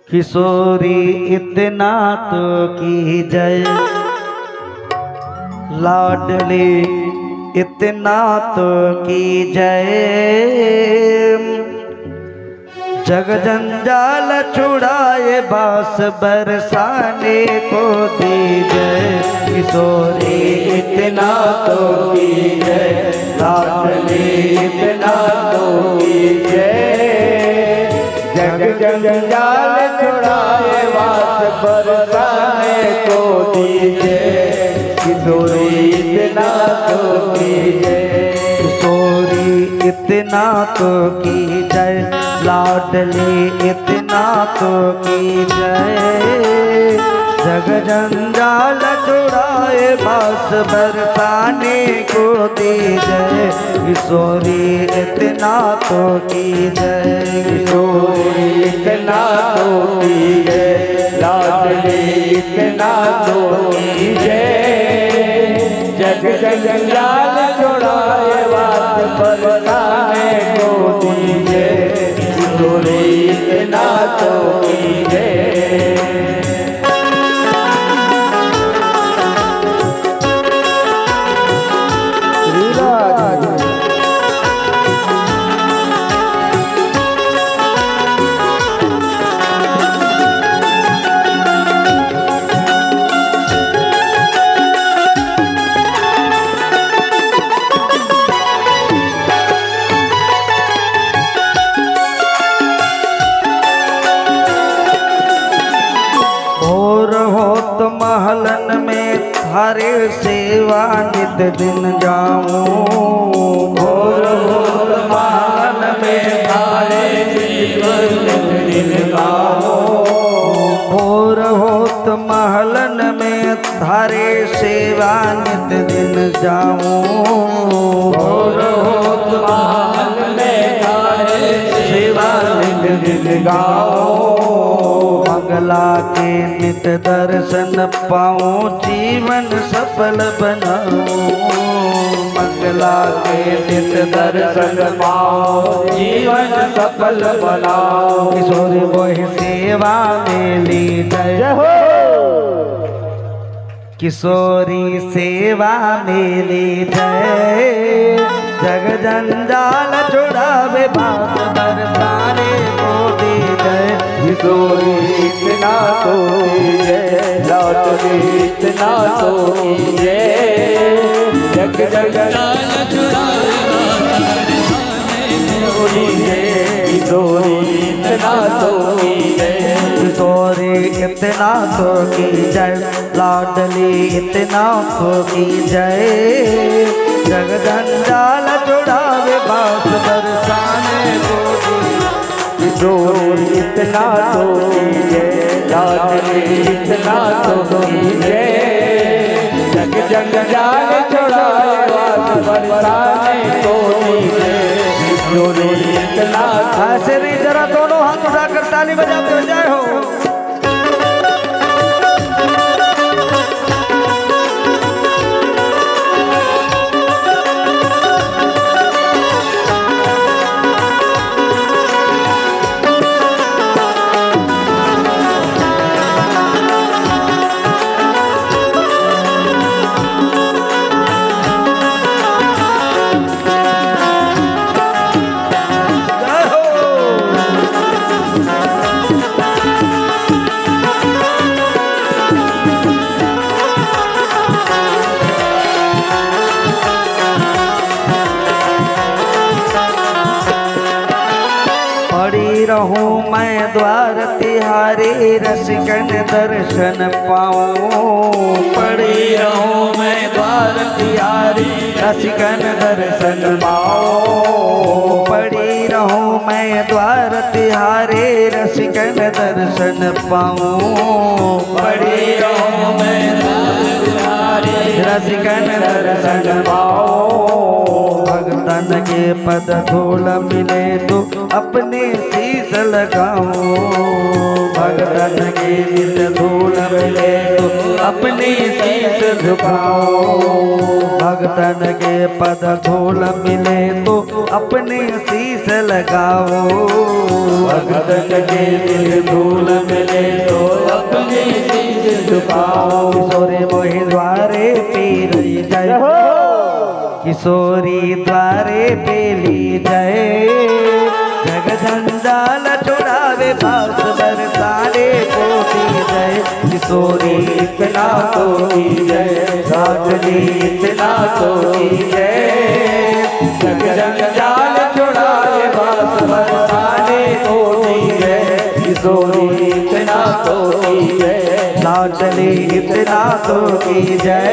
किशोरी इतना तो की जय, लाडली इतना तो की जय। जग जंजाल छुड़ाए बास बरसाने को दीजिए। किशोरी इतना तो कीजिए, लाडली इतना तो कीजिए। जग जंजाल छुड़ाए बास बरसाने को दीजिए। किशोरी इतना तो कीजिए, किशोरी इतना तो कीजिए, लाडली इतना तो कीजिए। जग जंजाल छुड़ाए बास बरसाने को दीजिए। किशोरी इतना तो कीजिए, किशोरी इतना तो कीजिए, लाडली इतना तो कीजिए। जग जंजाल छुड़ाए बास बरसाने को दीजिए। किशोरी इतना तो कीजिए। महलन में थारे सेवा नित दिन जाऊं। भोर भोर महल में थारे सेवा नित दिन गाऊं। भोर होत महलन में थारे सेवा नित दिन जाऊं। भोर होत महल में थारे सेवा नित दिन गाऊं। मंगला के नित दर्शन पाऊं, जीवन सफल बनाऊं। मंगला के नित दर्शन पाऊं, जीवन सफल बनाऊं। किशोरी वही सेवा में ली जय हो। किशोरी सेवा में ली जय। जग जंजाल छुड़ावे बास बरसाने को दी जय। किशोरी इतना तो कीजिए, लाडली इतना तो कीजिए। जग जंजाल छुड़ावे बास बरसाने को दीजिए। किशोरी इतना तो कीजिए, किशोरी इतना तो कीजिए, लाडली इतना तो कीजिए। जग जंजाल छुड़ावे बास बरसाने को दीजिए। किशोरी इतना तो कीजिए, लाडली इतना तो कीजिए। जग जंजाल छुड़ावे बास बरसाने को दीजिए। किशोरी इतना ऐसे नहीं, जरा दोनों हाथ उठाकर ताली बजाते हुए जय हो। रहूं मैं द्वार तिहारे रसिकन दर्शन पाऊं। पड़े रहूं मैं द्वार तिहारे रसिकन दर्शन पाऊं। पड़ी रहूं मैं द्वार तिहारे रसिकन दर्शन पाऊं। पड़े रहूं मैं द्वार तिहारे रसिकन दर्शन पाऊं। भगतन के पद धूल मिले तो अपने शीश लगाऊं। भगतन के नित धूल मिले तो अपने शीश झुकाऊं। भगतन के पद धूल मिले तो अपने शीश लगाओ। भगतन के नित धूल मिले तो अपने शीश झुकाऊं। किशोरी मोहि द्वारे पेली जय, किशोरी द्वारे पेली जय। जग जंजाल छुड़ावे भास बरसाने कोटि जय। किशोरी इतना तो की जय, लाडली इतना तो की जय। जग जंजाल छुड़ावे भास बरसाने कोटि जय। किशोरी इतना तो की जय, लाडली इतना तो की जय।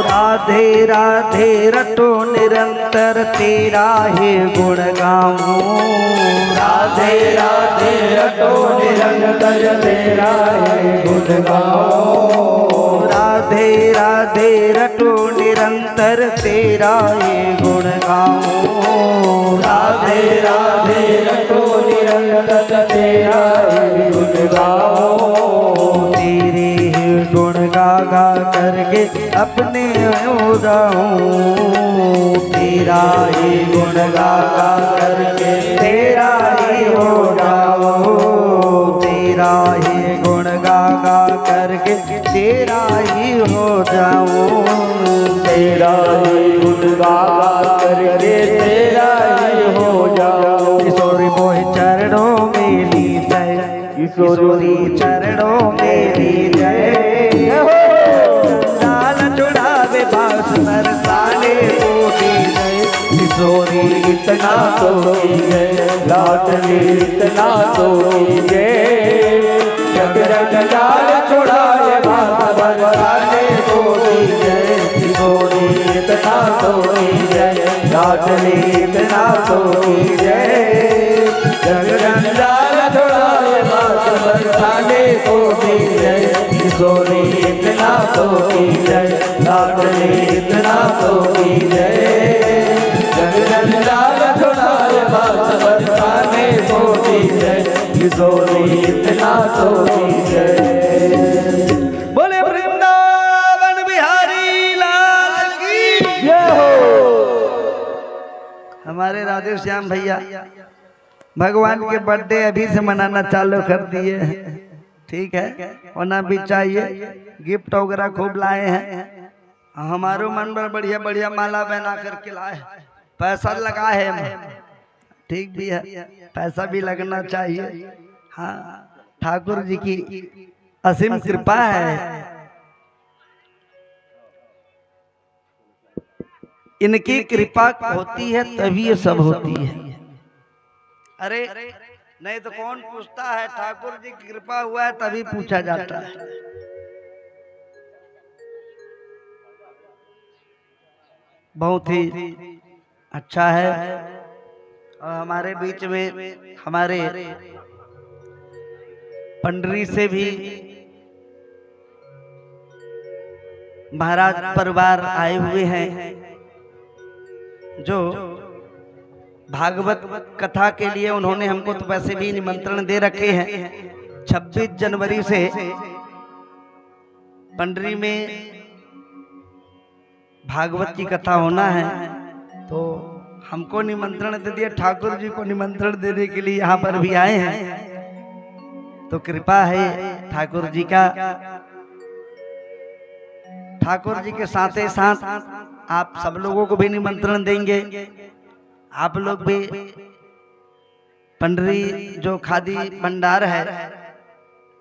राधे राधे रटो निरंतर तेरा ही गुण गाऊं। राधे राधे रटो निरंतर तेरा ही गुण गाऊं। राधे राधे रटो निरंतर तेरा ही गुण गाऊं। राधे राधे रटो निरंतर तेरा ही गुण गाऊं। तेरे ही गुण गा गा करके अपने हो जाऊं। तेरा ही गुण गा गा करके तेरा ही हो जाऊं। तेरा ही गुण गा गा करके तेरा ही हो जाऊं। तेरा ही गुण गा करके तेरा ही हो जाऊं। किशोरी मोहि चरणों में ली जय, किशोरी चरणों में ली जय। जंजाल छुड़ावे भास बरसाने कोटि जय। किशोरी इतना तो की जय, लाडली इतना तो की जय। जग जंजाल छुड़ाए भास बरसाने कोटि जय। किशोरी इतना तो की जय, लाडली इतना तो की जय। जग जंजाल छुड़ाए भास बरसाने कोटि जय। किशोरी इतना तो की जय, लाडली इतना तो की जय। जग जंजाल छुड़ाए भास बरसाने कोटि जय। किशोरी इतना तो की जय। बोले वृंदावन बिहारी लाल की जय हो। हमारे राधे श्याम भैया भगवान के बर्थडे अभी से मनाना चालू कर दिए हैं। ठीक है, होना भी चाहिए। गिफ्ट वगैरह खूब लाए हैं। हमारो मन पर बढ़िया बढ़िया माला बना करके लाए। पैसा लगा है, ठीक भी है, पैसा भी लगना चाहिए। हाँ, ठाकुर जी की असीम कृपा है। इनकी कृपा होती है तभी ये सब होती है। अरे नहीं तो कौन पूछता है? ठाकुर जी की कृपा हुआ है तभी पूछा जाता है। बहुत ही अच्छा है। और हमारे बीच में हमारे पंडरी से भी महाराज परिवार आए हुए हैं, जो भागवत कथा के लिए उन्होंने हमको तो वैसे भी निमंत्रण दे रखे हैं। 26 जनवरी से पंडरी में भागवत की कथा होना है, तो हमको निमंत्रण दे दिया, ठाकुर जी को निमंत्रण देने के लिए यहाँ पर भी आए हैं। तो कृपा है ठाकुर जी का। ठाकुर जी के साथ ही साथ आप सब लोगों को भी निमंत्रण देंगे। आप लोग भी पंडरी जो खादी भंडार है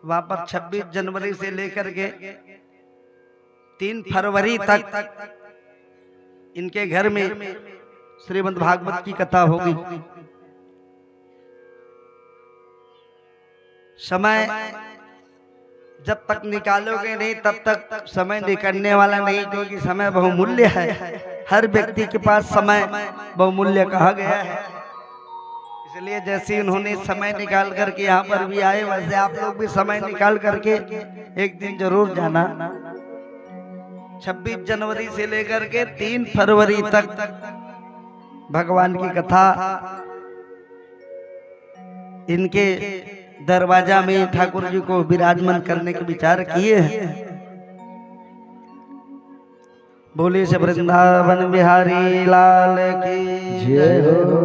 वहां पर 26 जनवरी से लेकर के 3 फरवरी तक इनके घर में श्रीमद् भागवत की कथा होगी। समय जब तक निकालोगे नहीं तब तक समय निकलने वाला नहीं, क्योंकि समय बहुमूल्य है। हर व्यक्ति के पास समय बहुमूल्य कहा गया है। इसलिए जैसे उन्होंने समय निकाल करके यहाँ पर भी आए, वैसे आप लोग भी समय निकाल करके एक दिन जरूर जाना। 26 जनवरी से लेकर के 3 फरवरी तक भगवान की कथा इनके दरवाजा में ठाकुर जी को विराजमान करने के विचार किए हैं। बोले से वृंदावन बिहारी लाल की जय हो।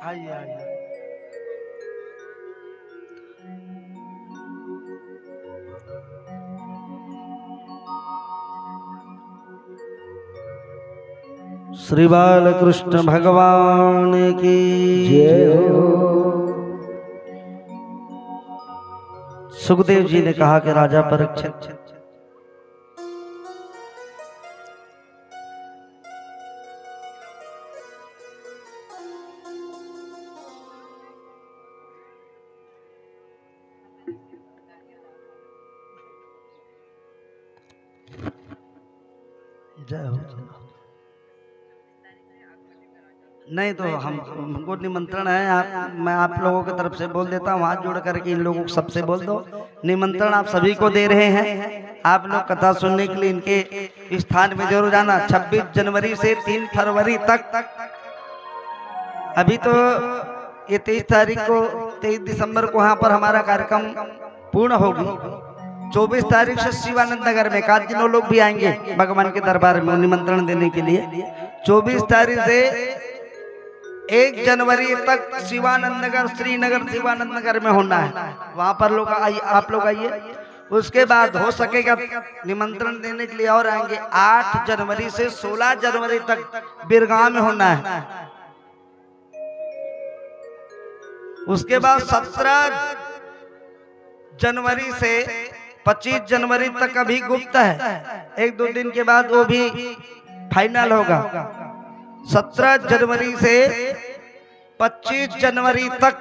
आइए आइए। श्री बालकृष्ण भगवान की जय हो। सुखदेव जी ने कहा कि राजा परीक्षित, जय हो। नहीं तो हमको निमंत्रण है, मैं आप लोगों की तरफ से बोल देता हूँ, हाथ जोड़ करके इन लोगों को सबसे बोल दो। निमंत्रण आप सभी को दे रहे हैं। आप लोग कथा सुनने के लिए इनके स्थान में जरूर जाना। 26 जनवरी से 3 फरवरी तक। अभी तो ये 23 तारीख को 23 दिसंबर को यहाँ पर हमारा कार्यक्रम पूर्ण होगी। 24 तारीख से शिवानंद नगर में काजिनो लोग भी आएंगे भगवान के दरबार में निमंत्रण देने के लिए। 24 तारीख से 1 जनवरी तक शिवानंद नगर, श्रीनगर शिवानंद नगर में होना है। वहां पर लोग आइए, आप लोग आइए। उसके बाद हो सकेगा निमंत्रण देने के लिए और आएंगे। 8 जनवरी से 16 जनवरी तक बिरगांव में होना है। उसके बाद 17 जनवरी से 25 जनवरी तक अभी गुप्त है। 1-2 दिन के बाद वो भी फाइनल होगा। 17 जनवरी से 25 जनवरी तक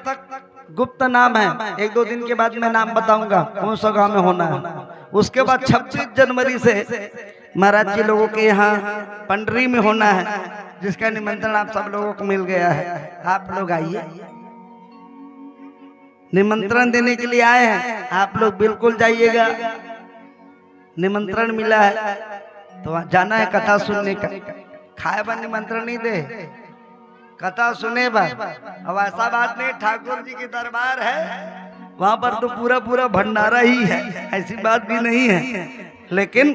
गुप्त नाम है। 1-2 दिन के बाद मैं नाम बताऊंगा कौन सा गांव में होना है। उसके बाद 26 जनवरी से महाराज जी लोगों के यहाँ पंडरी में होना है, जिसका निमंत्रण आप सब लोगों को मिल गया है। आप लोग आइए, निमंत्रण देने के लिए आए हैं। आप लोग बिल्कुल जाइएगा, निमंत्रण मिला है तो जाना है कथा सुनने का। खाए बा निमंत्रण नहीं दे, कथा सुने बा। अब ऐसा बात नहीं ठाकुर जी की दरबार है वहां पर तो पूरा पूरा भंडारा ही है, ऐसी बात भी नहीं है। लेकिन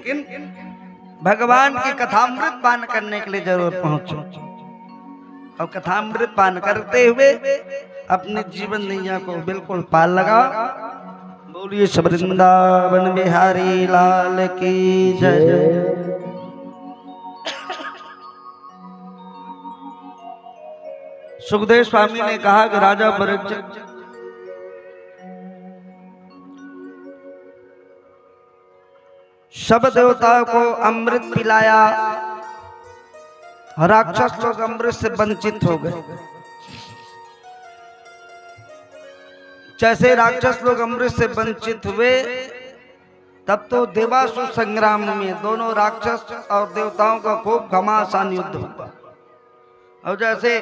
भगवान की कथामृत पान करने के लिए जरूर पहुंचो और कथामृत पान करते हुए अपने जीवन नैया को बिल्कुल पार लगा। बोलिए वृंदावन बिहारी लाल की जय। सुखदेव स्वामी ने कहा कि राजा परीक्षित, सब देवताओं को अमृत पिलाया, राक्षस लोग अमृत से वंचित हो गए। जैसे राक्षस लोग अमृत से वंचित हुए, तब तो देवासुर संग्राम में दोनों राक्षस और देवताओं का खूब घमासान युद्ध हुआ। और जैसे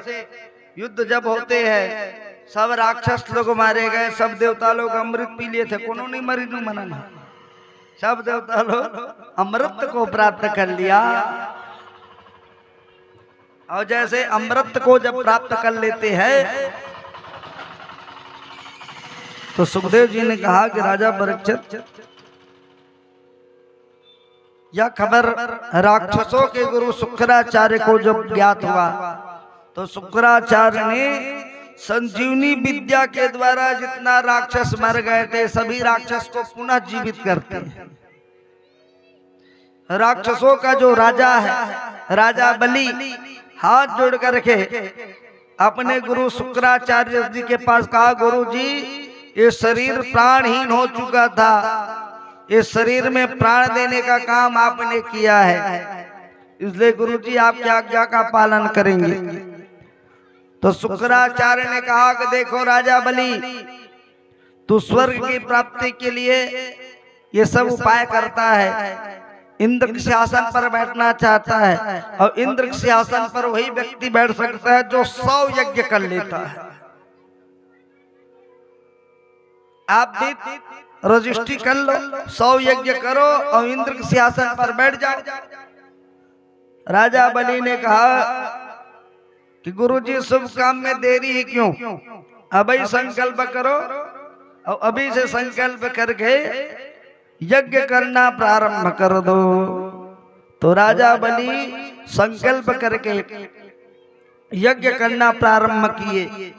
युद्ध जब होते हैं सब राक्षस लोग मारे गए, सब देवता लोग अमृत पी लिए थे, कोनो नहीं मरी नू मना, सब देवता लोग अमृत को प्राप्त कर लिया। और जैसे अमृत को जब प्राप्त कर लेते हैं तो सुखदेव जी ने कहा कि राजा परीक्षित, यह खबर राक्षसों के गुरु शुक्राचार्य को जब ज्ञात हुआ तो शुक्राचार्य ने संजीवनी विद्या के द्वारा जितना राक्षस मर गए थे सभी राक्षस को पुनः जीवित करते हैं। राक्षसों का जो राजा है, राजा बलि, हाथ जोड़ कर के अपने गुरु शुक्राचार्य जी के पास कहा, गुरु जी ये शरीर प्राणहीन हो चुका था, इस शरीर में प्राण देने का काम आपने किया है, इसलिए गुरु जी आपकी आज्ञा का पालन करेंगे। तो शुक्राचार्य ने कहा कि देखो राजा बलि, तू स्वर्ग की प्राप्ति के लिए ये सब उपाय करता है, इंद्र के सिंहासन पर बैठना चाहता है, और इंद्र के सिंहासन पर वही व्यक्ति बैठ सकता है जो 100 यज्ञ कर लेता है। आप भी रजिस्ट्री कर लो, 100 यज्ञ करो और इंद्र के सिंहासन पर बैठ जाओ। राजा बलि ने कहा कि गुरुजी शुभ काम में देरी ही क्यों, अभी संकल्प करो और अभी से संकल्प करके यज्ञ करना प्रारंभ कर दो। तो राजा बलि संकल्प करके यज्ञ करना प्रारंभ किए।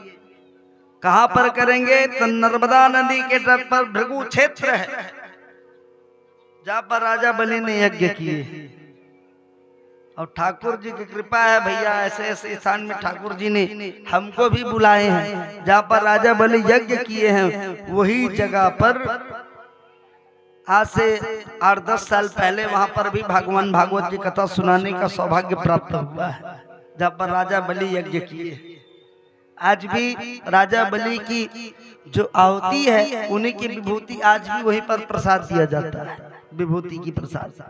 कहां पर करेंगे? तो नर्मदा नदी के तट पर भृगु क्षेत्र है, जहां पर राजा बलि ने यज्ञ किए। और ठाकुर जी की कृपा है भैया, ऐसे ऐसे स्थान में ठाकुर जी ने हमको भी बुलाए हैं जहां पर राजा बलि यज्ञ किए हैं। वही जगह पर आज से 8-10 साल पहले वहां पर भी भगवान भागवत की कथा सुनाने का सौभाग्य प्राप्त हुआ है, जहां पर राजा बलि यज्ञ किए। आज भी राजा बलि की जो आहुति है उन्हीं की विभूति आज भी वहीं पर प्रसाद दिया जाता है, विभूति की प्रसाद।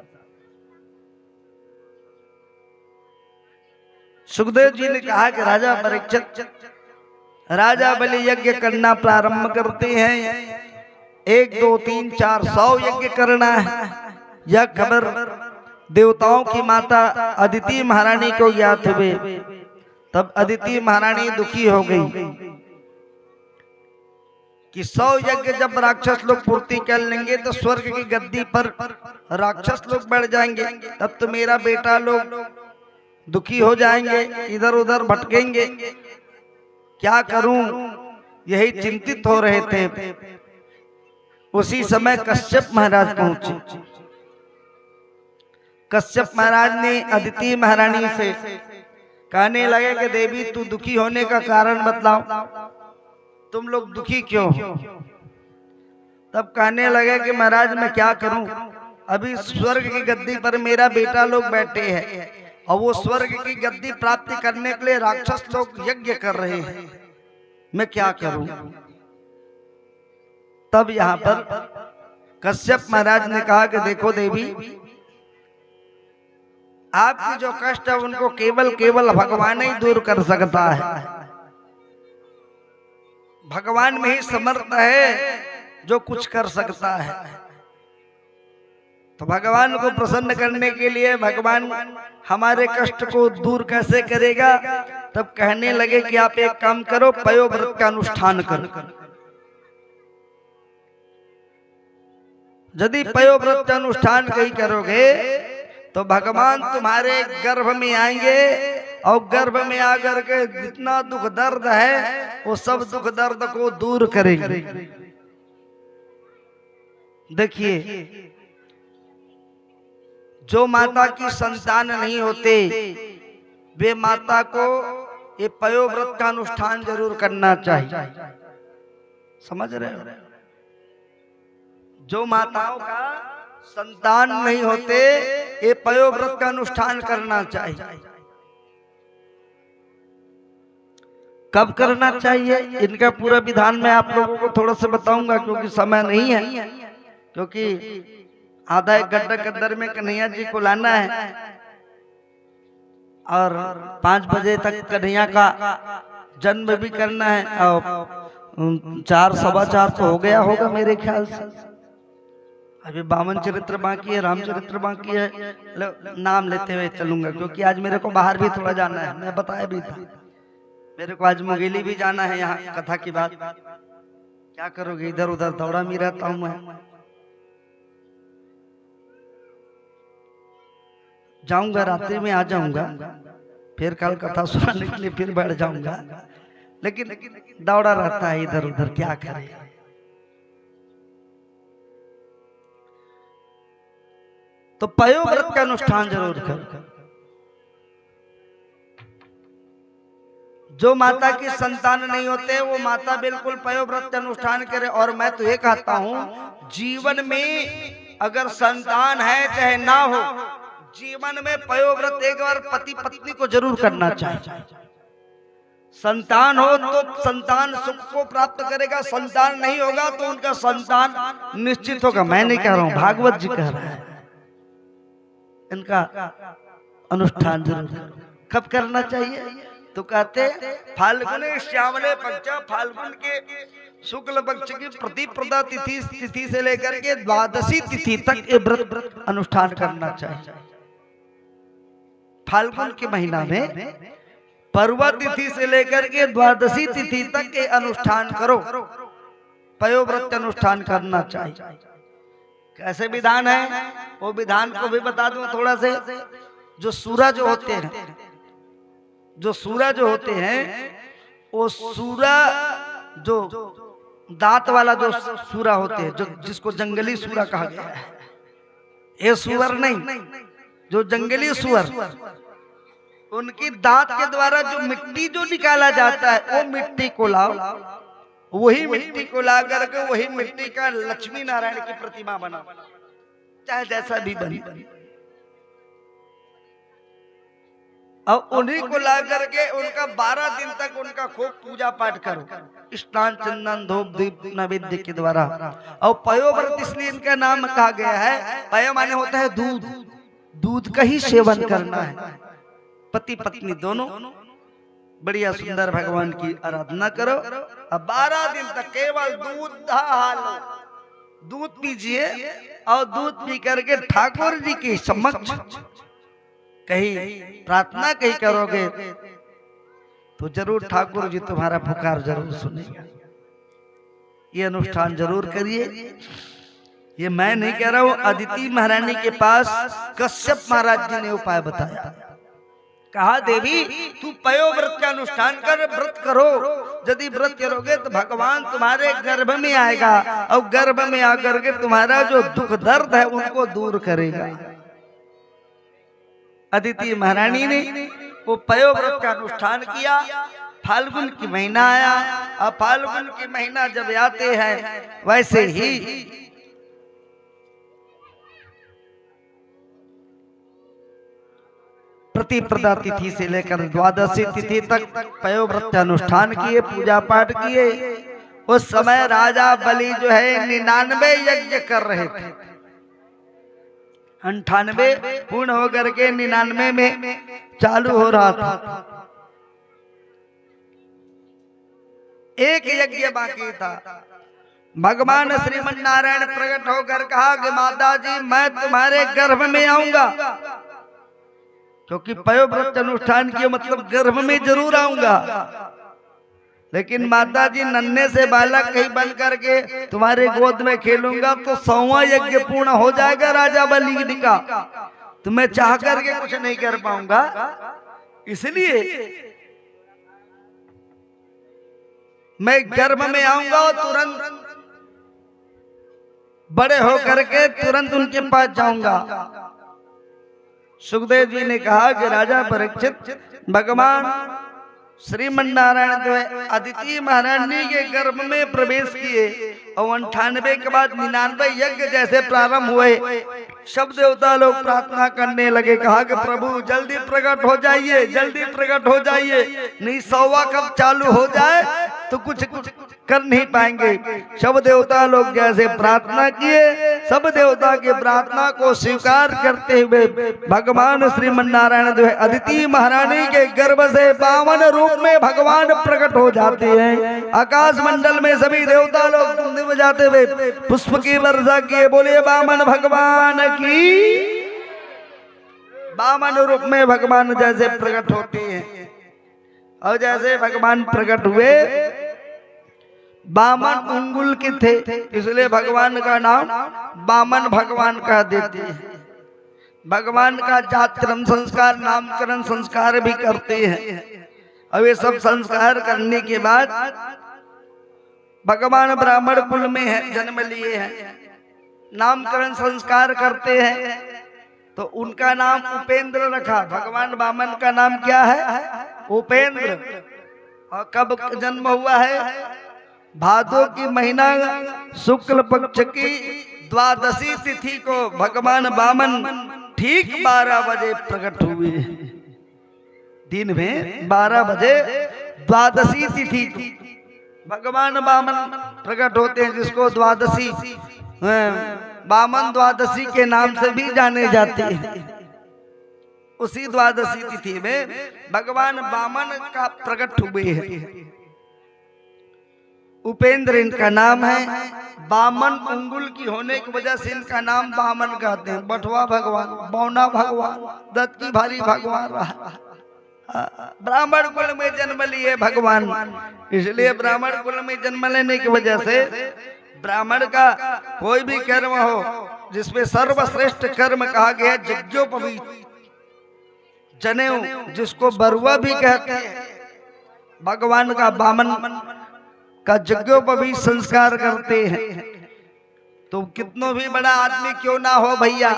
सुखदेव जी ने कहा कि राजा परीक्षित, राजा बलि यज्ञ करना प्रारंभ करते हैं, 1 2 3 4 100 यज्ञ करना है। यह खबर देवताओं की माता अदिति महारानी को ज्ञात हुए। तब अदिति महारानी दुखी हो गई कि 100 यज्ञ जब राक्षस लोग पूर्ति कर लेंगे तो स्वर्ग की गद्दी पर राक्षस लोग बढ़ जाएंगे, तब तो मेरा बेटा लोग दुखी हो जाएंगे, इधर उधर भटकेंगे, क्या करूं, यही चिंतित हो रहे थे। उसी समय कश्यप महाराज पहुंचे। कश्यप महाराज ने अदिति महारानी से कहने लगे कि देवी तू दुखी होने का कारण बतलाओ, तुम लोग दुखी क्यों? तब कहने लगे कि महाराज मैं क्या करूं, अभी स्वर्ग की गद्दी पर मेरा बेटा लोग बैठे हैं और वो स्वर्ग की गद्दी प्राप्ति करने के लिए राक्षस लोग यज्ञ कर रहे हैं, मैं क्या करूं? तब यहाँ पर कश्यप महाराज ने कहा कि देखो देवी, आपकी जो कष्ट है उनको केवल भगवान ही दूर कर सकता है। भगवान में ही समर्थ है जो कुछ कर सकता है। तो भगवान को प्रसन्न करने के लिए भगवान हमारे कष्ट को दूर कैसे करेगा? तब कहने लगे कि आप एक काम करो, पयोव्रत का अनुष्ठान करो। यदि पयोव्रत का अनुष्ठान कहीं करोगे तो भगवान तुम्हारे गर्भ में आएंगे और गर्भ में आकर के जितना दुख दर्द है वो सब दुख दर्द को दूर करेंगे। देखिए, जो माता की संतान नहीं होते वे माता को ये पयोव्रत का अनुष्ठान जरूर करना चाहिए। समझ रहे हो? जो माताओं का संतान नहीं होते ये पयोव्रत का अनुष्ठान करना चाहिए। कब करना चाहिए इनका पूरा विधान मैं आप लोगों को थोड़ा सा बताऊंगा, क्योंकि समय नहीं है, क्योंकि आधा 1 घंटा के अंदर में कन्हैया जी को लाना है और 5 बजे तक कन्हैया का जन्म भी करना है और 4 सवा 4 तो हो गया होगा मेरे ख्याल से। अभी 52 चरित्र बाकी है, रामचरित्र बाकी है। नाम लेते हुए चलूंगा क्योंकि आज मेरे को बाहर भी थोड़ा जाना है, मैं बताया भी था मेरे को आज मुगेली भी जाना है। यहाँ कथा की बात क्या करोगे, इधर उधर दौड़ा भी रहता हूं मैं। जाऊंगा रात्रि में, आ जाऊंगा, फिर कल कथा सुनाने के लिए फिर बैठ जाऊंगा, लेकिन दौड़ा रहता है इधर उधर, क्या करे। तो पयोव्रत का अनुष्ठान जरूर कर। जो माता की संतान नहीं होते वो माता बिल्कुल पयोव्रत का अनुष्ठान करे। और मैं तो ये कहता हूं, जीवन में अगर संतान है चाहे ना हो, जीवन में पयोव्रत एक बार पति पत्नी को जरूर करना चाहिए। संतान हो तो संतान सुख को प्राप्त करेगा, संतान नहीं होगा तो उनका संतान निश्चित होगा। मैं नहीं कह रहा हूं, भागवत जी कह रहा है। इनका अनुष्ठान जरूर कब करना चाहिए? तो कहते फाल्गुन श्यामले पक्ष, फाल्गुन के शुक्ल पक्ष की प्रतिप्रदा तिथि से लेकर के द्वादशी तिथि तक ये व्रत अनुष्ठान करना चाहिए। फाल्गुन के महीना में पर्वा तिथि से लेकर के द्वादशी तिथि तक के अनुष्ठान करो, पयोव्रत अनुष्ठान करना चाहिए। कैसे विधान है वो विधान को भी बता दूं थोड़ा से। जो सूरज होते हैं, जो सूरज होते हैं, वो सूरा जो दांत वाला जो सूरा होते हैं, जो जिसको जंगली सूरा कहा गया है, ये सुअर नहीं, जो जंगली सुअर, उनकी दांत के द्वारा जो मिट्टी जो निकाला जाता है, वो मिट्टी को लाओ, वही मिट्टी को ला करके वही मिट्टी का लक्ष्मी नारायण की प्रतिमा बनाओ, चाहे जैसा भी बने, और उन्हीं को ला करके उनका 12 दिन तक उनका खूब पूजा पाठ करो, स्नान चंदन धूप दीप नैवेद्य के द्वारा। और पयोव्रत इसलिए इनका नाम कहा गया है, पय माने होता है दूध, दूध का ही सेवन करना है। पति पत्नी दोनों बढ़िया सुंदर भगवान की आराधना करो, अब 12 दिन तक केवल दूध हालो, दूध पीजिए, और दूध पी करके ठाकुर जी के समक्ष कहीं प्रार्थना कहीं करोगे तो जरूर ठाकुर जी तुम्हारा पुकार जरूर सुनेगा। ये अनुष्ठान जरूर करिए। ये मैं नहीं कह रहा हूं, अदिति महारानी के पास कश्यप महाराज जी ने उपाय बताया। कहा देवी तू पयोव्रत का अनुष्ठान कर, व्रत करो, यदि व्रत करोगे तो भगवान तुम्हारे गर्भ में आएगा, और गर्भ में आकर के तुम्हारा जो दुख दर्द है उनको दूर करेगा। अदिति महारानी ने वो पयोव्रत का अनुष्ठान किया। फाल्गुन की महीना आया, अब फाल्गुन की महीना जब आते हैं वैसे ही प्रतिप्रदा तिथि से लेकर द्वादशी तिथि तक पयोव्रत का अनुष्ठान किए, पूजा पाठ किए। उस समय राजा बलि जो है 99 यज्ञ कर रहे थे, 98 पूर्ण होकर के 99 में चालू हो रहा था। एक यज्ञ बाकी था। भगवान श्रीमन नारायण प्रकट होकर कहा कि माता जी मैं तुम्हारे गर्भ में आऊंगा, क्योंकि पयोव्रत अनुष्ठान किया मतलब गर्भ में जरूर आऊंगा, लेकिन माता जी नन्हे से बालक कहीं बन करके तुम्हारे गोद में खेलूंगा तो 100वां यज्ञ पूर्ण हो जाएगा राजा बलि का, तो मैं चाह करके कुछ नहीं कर पाऊंगा, इसलिए मैं गर्भ में आऊंगा और तुरंत बड़े होकर के तुरंत उनके पास जाऊंगा। सुखदेव जी ने कहा कि राजा परीक्षित, भगवान श्रीमन नारायण जो है अदिति महारानी के गर्भ में प्रवेश किए, और 98 के बाद 99 यज्ञ जैसे प्रारंभ हुए, सब देवता लोग प्रार्थना करने लगे। कहा कि प्रभु जल्दी प्रकट हो जाइए, जल्दी प्रकट हो जाइए, नहीं 100वां कब चालू हो जाए तो कुछ कर नहीं पाएंगे। सब देवता लोग जैसे प्रार्थना किए, सब देवता की प्रार्थना को स्वीकार करते हुए भगवान श्रीमन नारायण जो है अदिति महारानी के गर्भ से पावन रूप में भगवान प्रकट हो जाते हैं। आकाश मंडल में सभी देवता लोग धूम बजाते हुए पुष्प की वर्षा किए। बोलिए वामन भगवान की। वामन रूप में भगवान जैसे प्रकट होते हैं और जैसे भगवान प्रकट हुए वामन उंगुल के थे, इसलिए भगवान का नाम वामन भगवान कह देते हैं। भगवान का जात कर्म संस्कार नामकरण संस्कार भी करते हैं। अब ये सब संस्कार करने के बाद भगवान ब्राह्मण कुल में है जन्म लिए हैं, नामकरण संस्कार करते हैं तो उनका नाम उपेंद्र रखा। भगवान वामन का नाम क्या है? उपेंद्र। और कब जन्म हुआ है? भादो की महीना शुक्ल पक्ष की द्वादशी तिथि को भगवान वामन ठीक 12 बजे प्रकट हुए। दिन में 12 बजे द्वादशी तिथि भगवान वामन प्रकट होते हैं, जिसको द्वादशी वामन द्वादशी के नाम से भी जाने जाते हैं। उसी द्वादशी तिथि में भगवान वामन का प्रकट हुए हैं। उपेंद्र इनका नाम है। वामन उंगुल की होने की वजह से इनका नाम वामन कहते हैं। बटवा भगवान, बौना भगवान, दत्त की भारी भगवान रहा। ब्राह्मण कुल में जन्म लिए भगवान, इसलिए ब्राह्मण कुल में जन्म लेने की वजह से ब्राह्मण का कोई भी कर्म हो जिसमें सर्वश्रेष्ठ कर्म कहा गया है यज्ञोपवीत जनेऊ, जिसको बरुआ भी कहते हैं। भगवान का वामन का यज्ञोपवीत संस्कार करते हैं। तो कितनों भी बड़ा आदमी क्यों ना हो भैया,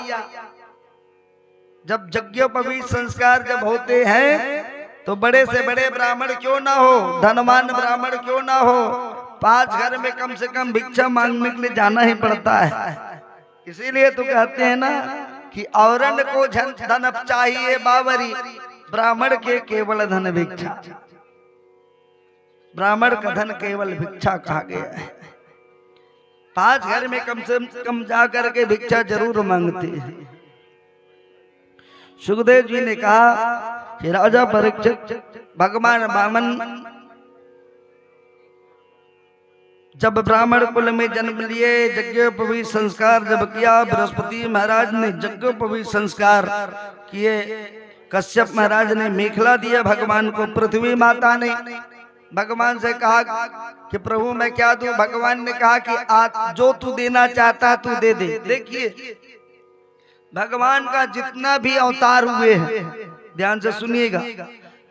जब यज्ञोपवीत संस्कार जब होते हैं तो बड़े से बड़े ब्राह्मण क्यों ना हो, धनवान ब्राह्मण क्यों ना हो, 5 घर में कम से कम भिक्षा मांगने के लिए जाना ही पड़ता है। इसीलिए तो कहते हैं ना कि औरन को धन चाहिए बावरी, ब्राह्मण के केवल धन भिक्षा। ब्राह्मण का धन केवल भिक्षा कहा गया है। 5 घर में कम से कम जाकर के भिक्षा जरूर मांगते हैं। सुखदेव जी ने कहा कि राजा परीक्षित, भगवान वामन जब ब्राह्मण कुल में जन्म लिए, यज्ञोपवीत संस्कार जब किया, बृहस्पति महाराज ने यज्ञोपवीत संस्कार किए, कश्यप महाराज ने मेखला दिया भगवान को, पृथ्वी माता ने भगवान से कहा कि प्रभु मैं क्या दूं। भगवान ने कहा कि आज जो तू देना चाहता है तू दे दे। देखिए भगवान का जितना भी अवतार हुए हैं, ध्यान से सुनिएगा,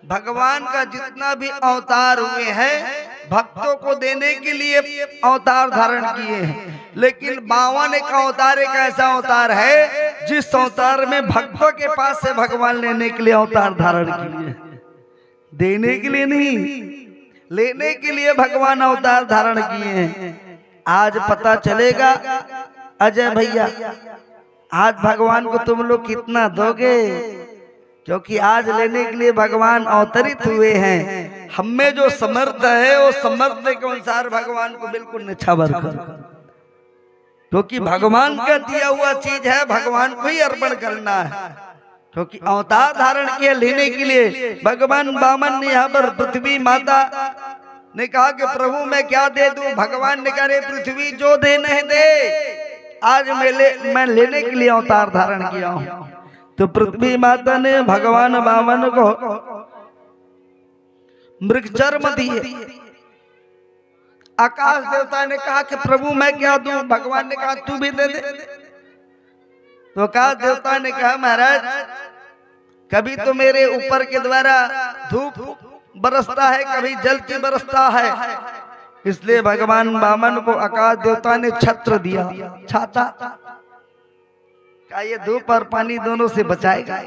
भगवान का जितना भी अवतार हुए हैं भक्तों को देने के लिए अवतार धारण किए हैं। लेकिन 52 एक अवतार एक ऐसा अवतार है जिस अवतार में भक्तों के पास से भगवान लेने के लिए अवतार धारण किए, देने के लिए नहीं, लेने के लिए भगवान अवतार धारण किए हैं। आज पता चलेगा अजय भैया, आज भगवान को तुम लोग कितना दोगे, क्योंकि आज लेने के लिए भगवान अवतरित हुए हैं। हम में जो समर्थ है वो समर्थ के अनुसार भगवान को बिल्कुल निछावर कर, क्योंकि भगवान का दिया हुआ चीज है, भगवान को ही अर्पण करना है। क्योंकि अवतार धारण किया लेने के लिए भगवान वामन ने यहाँ पर पृथ्वी माता ने कहा कि प्रभु मैं क्या दे दूं। भगवान ने कहा पृथ्वी जो देने है दे, आज मैं लेने के लिए अवतार धारण किया हूं। तो पृथ्वी माता ने भगवान वामन को मृगचर्म दिए। आकाश देवता ने कहा कि प्रभु मैं क्या दूं। भगवान ने कहा तू भी दे दे। तो आकाश देवता ने कहा महाराज कभी तो मेरे ऊपर के द्वारा धूप बरसता है, कभी जल की बरसता है, इसलिए भगवान वामन को आकाश देवता ने छत्र दिया, छाता। क्या ये धूप और पानी दोनों से बचाएगा?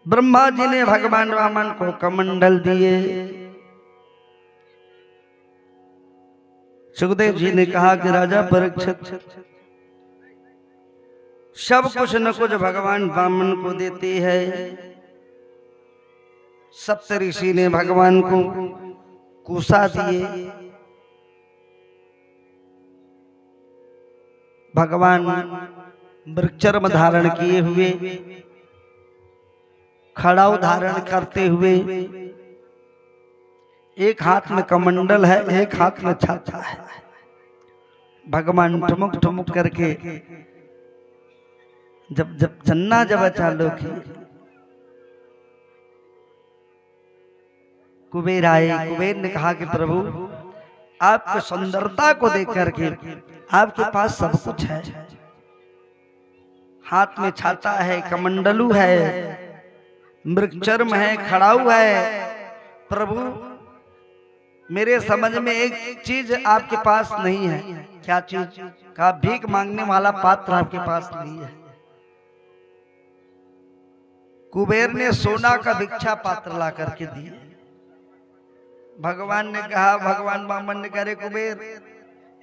ब्रह्मा जी ने भगवान वामन को कमंडल दिए। सुखदेव जी ने कहा कि राजा परीक्षित सब कुछ न कुछ भगवान वामन को देते हैं। सप्तऋषि ने भगवान को कुशा दिए, भगवान मृगचर्म धारण किए हुए, खड़ाऊ धारण करते हुए, एक हाथ में कमंडल है, एक हाथ में छाता है। भगवान ठुमुक ठुमुक करके जब चन्ना जब चालू किए, कुबेर आए। कुबेर ने कहा कि प्रभु, आपकी सुंदरता को देख करके आपके पास सब कुछ है, हाथ में छाता है, कमंडलू है, मृगचर्म है, खड़ाऊ है। प्रभु, मेरे समझ में एक चीज आपके पास नहीं है। क्या चीज? का भीख मांगने वाला पात्र आपके पास नहीं है। कुबेर ने सोना का भिक्षा पात्र ला करके दिए। भगवान ने कहा, भगवान वामन ने कहा, कुबेर,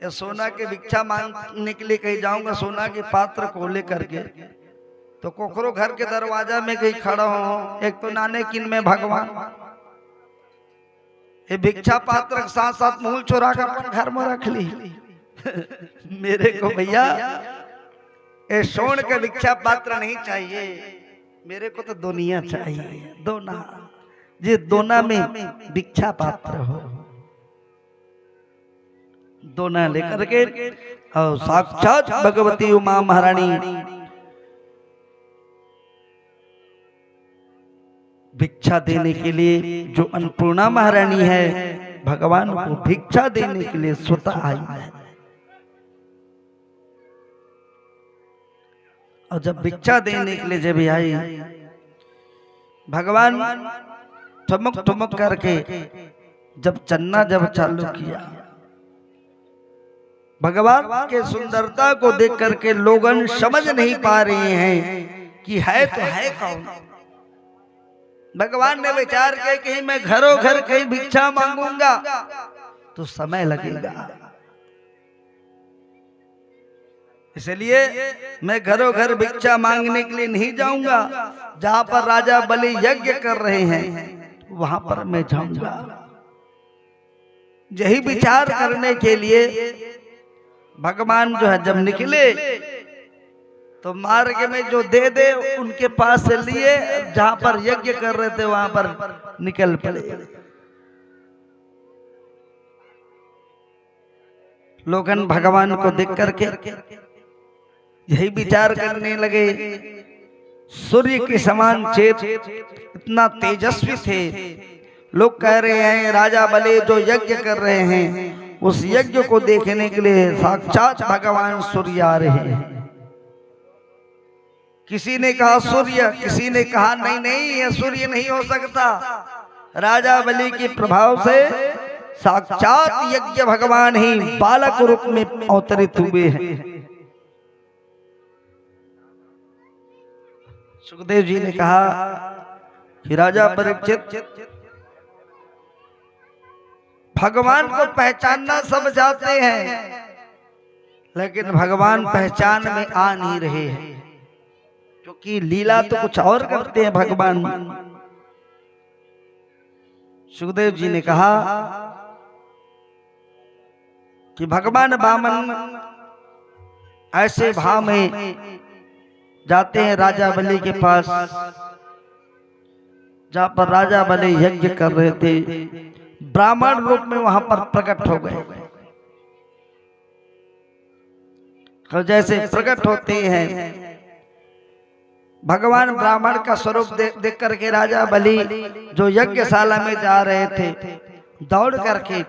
ये सोना के भिक्षा मांगने के लिए कहीं जाऊंगा, सोना के पात्र को लेकर के, तो कोकरो घर के दरवाजा में कहीं खड़ा हो, एक तो नाने किन में भगवान ये भिक्षा पात्र के साथ साथ मूल चोरा कर अपन घर में रख ली। मेरे को भैया ये सोन का भिक्षा पात्र नहीं चाहिए, मेरे को तो दुनिया चाहिए, दोना, ये दोना में भिक्षा पात्र हो। दोना लेकर के और साक्षात भगवती उमा महारानी भिक्षा देने के लिए, जो अन्नपूर्णा महारानी है, भगवान को भिक्षा देने के लिए स्वतः आई है। और जब भिक्षा देने के लिए जब आई, भगवान ठुमक ठुमक करके जब चन्ना जब चालू किया, भगवान के सुंदरता को देख करके लोगन समझ नहीं पा रहे हैं कि है तो है कौन। भगवान ने विचार किया कि मैं घरों घर कहीं भिक्षा मांगूंगा तो समय लगेगा, इसलिए मैं घरों घर भिक्षा मांगने के लिए नहीं जाऊंगा। जहां पर राजा बलि यज्ञ कर रहे हैं वहां पर मैं जाऊंगा। यही विचार करने के लिए भगवान जो है जब निकले तो मार्ग में जो दे उनके पास से लिए, जहां पर यज्ञ कर रहे थे वहां पर निकल पड़े। लोगन भगवान को देख करके यही विचार करने लगे, सूर्य के समान चेत, इतना तेजस्वी थे। लोग कह रहे हैं राजा बलि जो यज्ञ कर रहे हैं, उस यज्ञ को देखने के लिए साक्षात भगवान सूर्य आ रहे हैं। किसी ने कहा सूर्य, किसी ने कहा नहीं नहीं, ये सूर्य नहीं हो सकता, राजा बलि के प्रभाव से साक्षात यज्ञ भगवान ही बालक रूप में अवतरित हुए हैं। सुखदेव जी ने कहा कि राजा परीक्षित, भगवान को पहचानना सब चाहते हैं, लेकिन भगवान पहचान में आ नहीं रहे हैं, क्योंकि लीला तो कुछ और करते हैं भगवान। सुखदेव जी ने कहा कि भगवान वामन ऐसे भाव में जाते हैं राजा बलि के पास, जहां पर राजा बलि यज्ञ कर रहे थे, ब्राह्मण रूप में वहां पर प्रकट हो गए। और जैसे प्रकट होते हैं, भगवान ब्राह्मण का स्वरूप देख करके राजा बलि जो यज्ञशाला में जा रहे थे, दौड़ करके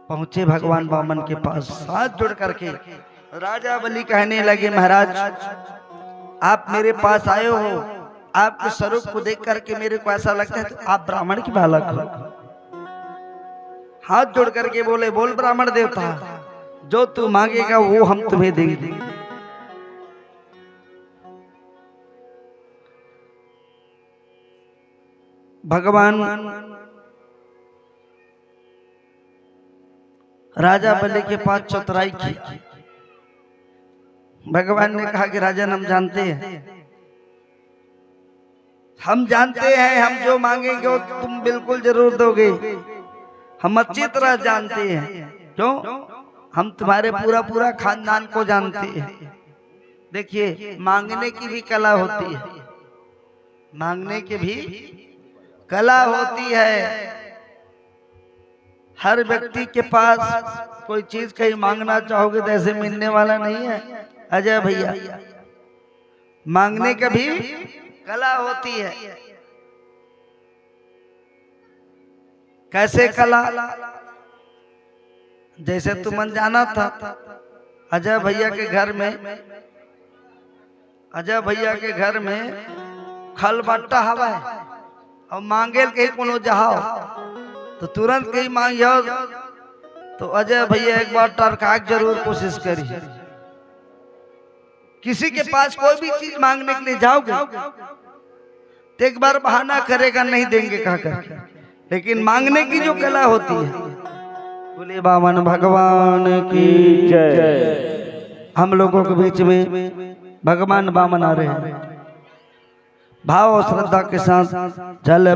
पहुंचे भगवान वामन के पास। हाथ जोड़ करके राजा बलि कहने लगे, महाराज आप मेरे पास आए हो, आपके स्वरूप को देख करके मेरे को ऐसा लगता है तो आप ब्राह्मण की बालक हो। हाथ जोड़ करके बोले, बोल ब्राह्मण देवता, जो तू मांगेगा वो हम तुम्हें देंगे। भगवान राजा बलि के पास चतुराई की। भगवान ने कहा कि राजन हम जानते हैं, हम जानते हैं, हम जो मांगेंगे वो तुम बिल्कुल जरूर दोगे, हम अच्छी तरह जानते हैं। क्यों? हम तुम्हारे पूरा पूरा खानदान को जानते हैं। देखिए मांगने की भी कला होती है, मांगने की भी कला होती है। हर व्यक्ति के पास कोई चीज कहीं मांगना चाहोगे तो ऐसे मिलने वाला नहीं है अजय भैया। मांगने का भी कला होती है। कैसे कला? जैसे तुम जाना था अजय भैया के घर में, अजय भैया के घर में खल बट्टा हवा है और मांगे कहीं कोनो जहाओ तो तुरंत कहीं मांगियो तो अजय भैया एक बार टरकाक जरूर कोशिश करी। किसी के पास कोई भी चीज मांगने के लिए जाओगे तो एक बार बहाना करेगा नहीं देंगे कह करके, लेकिन मांगने की जो कला होती है, बोले बामन भगवान की जय। हम लोगों के बीच में भगवान बामन आ रहे हैं, भाव और श्रद्धा के साथ चल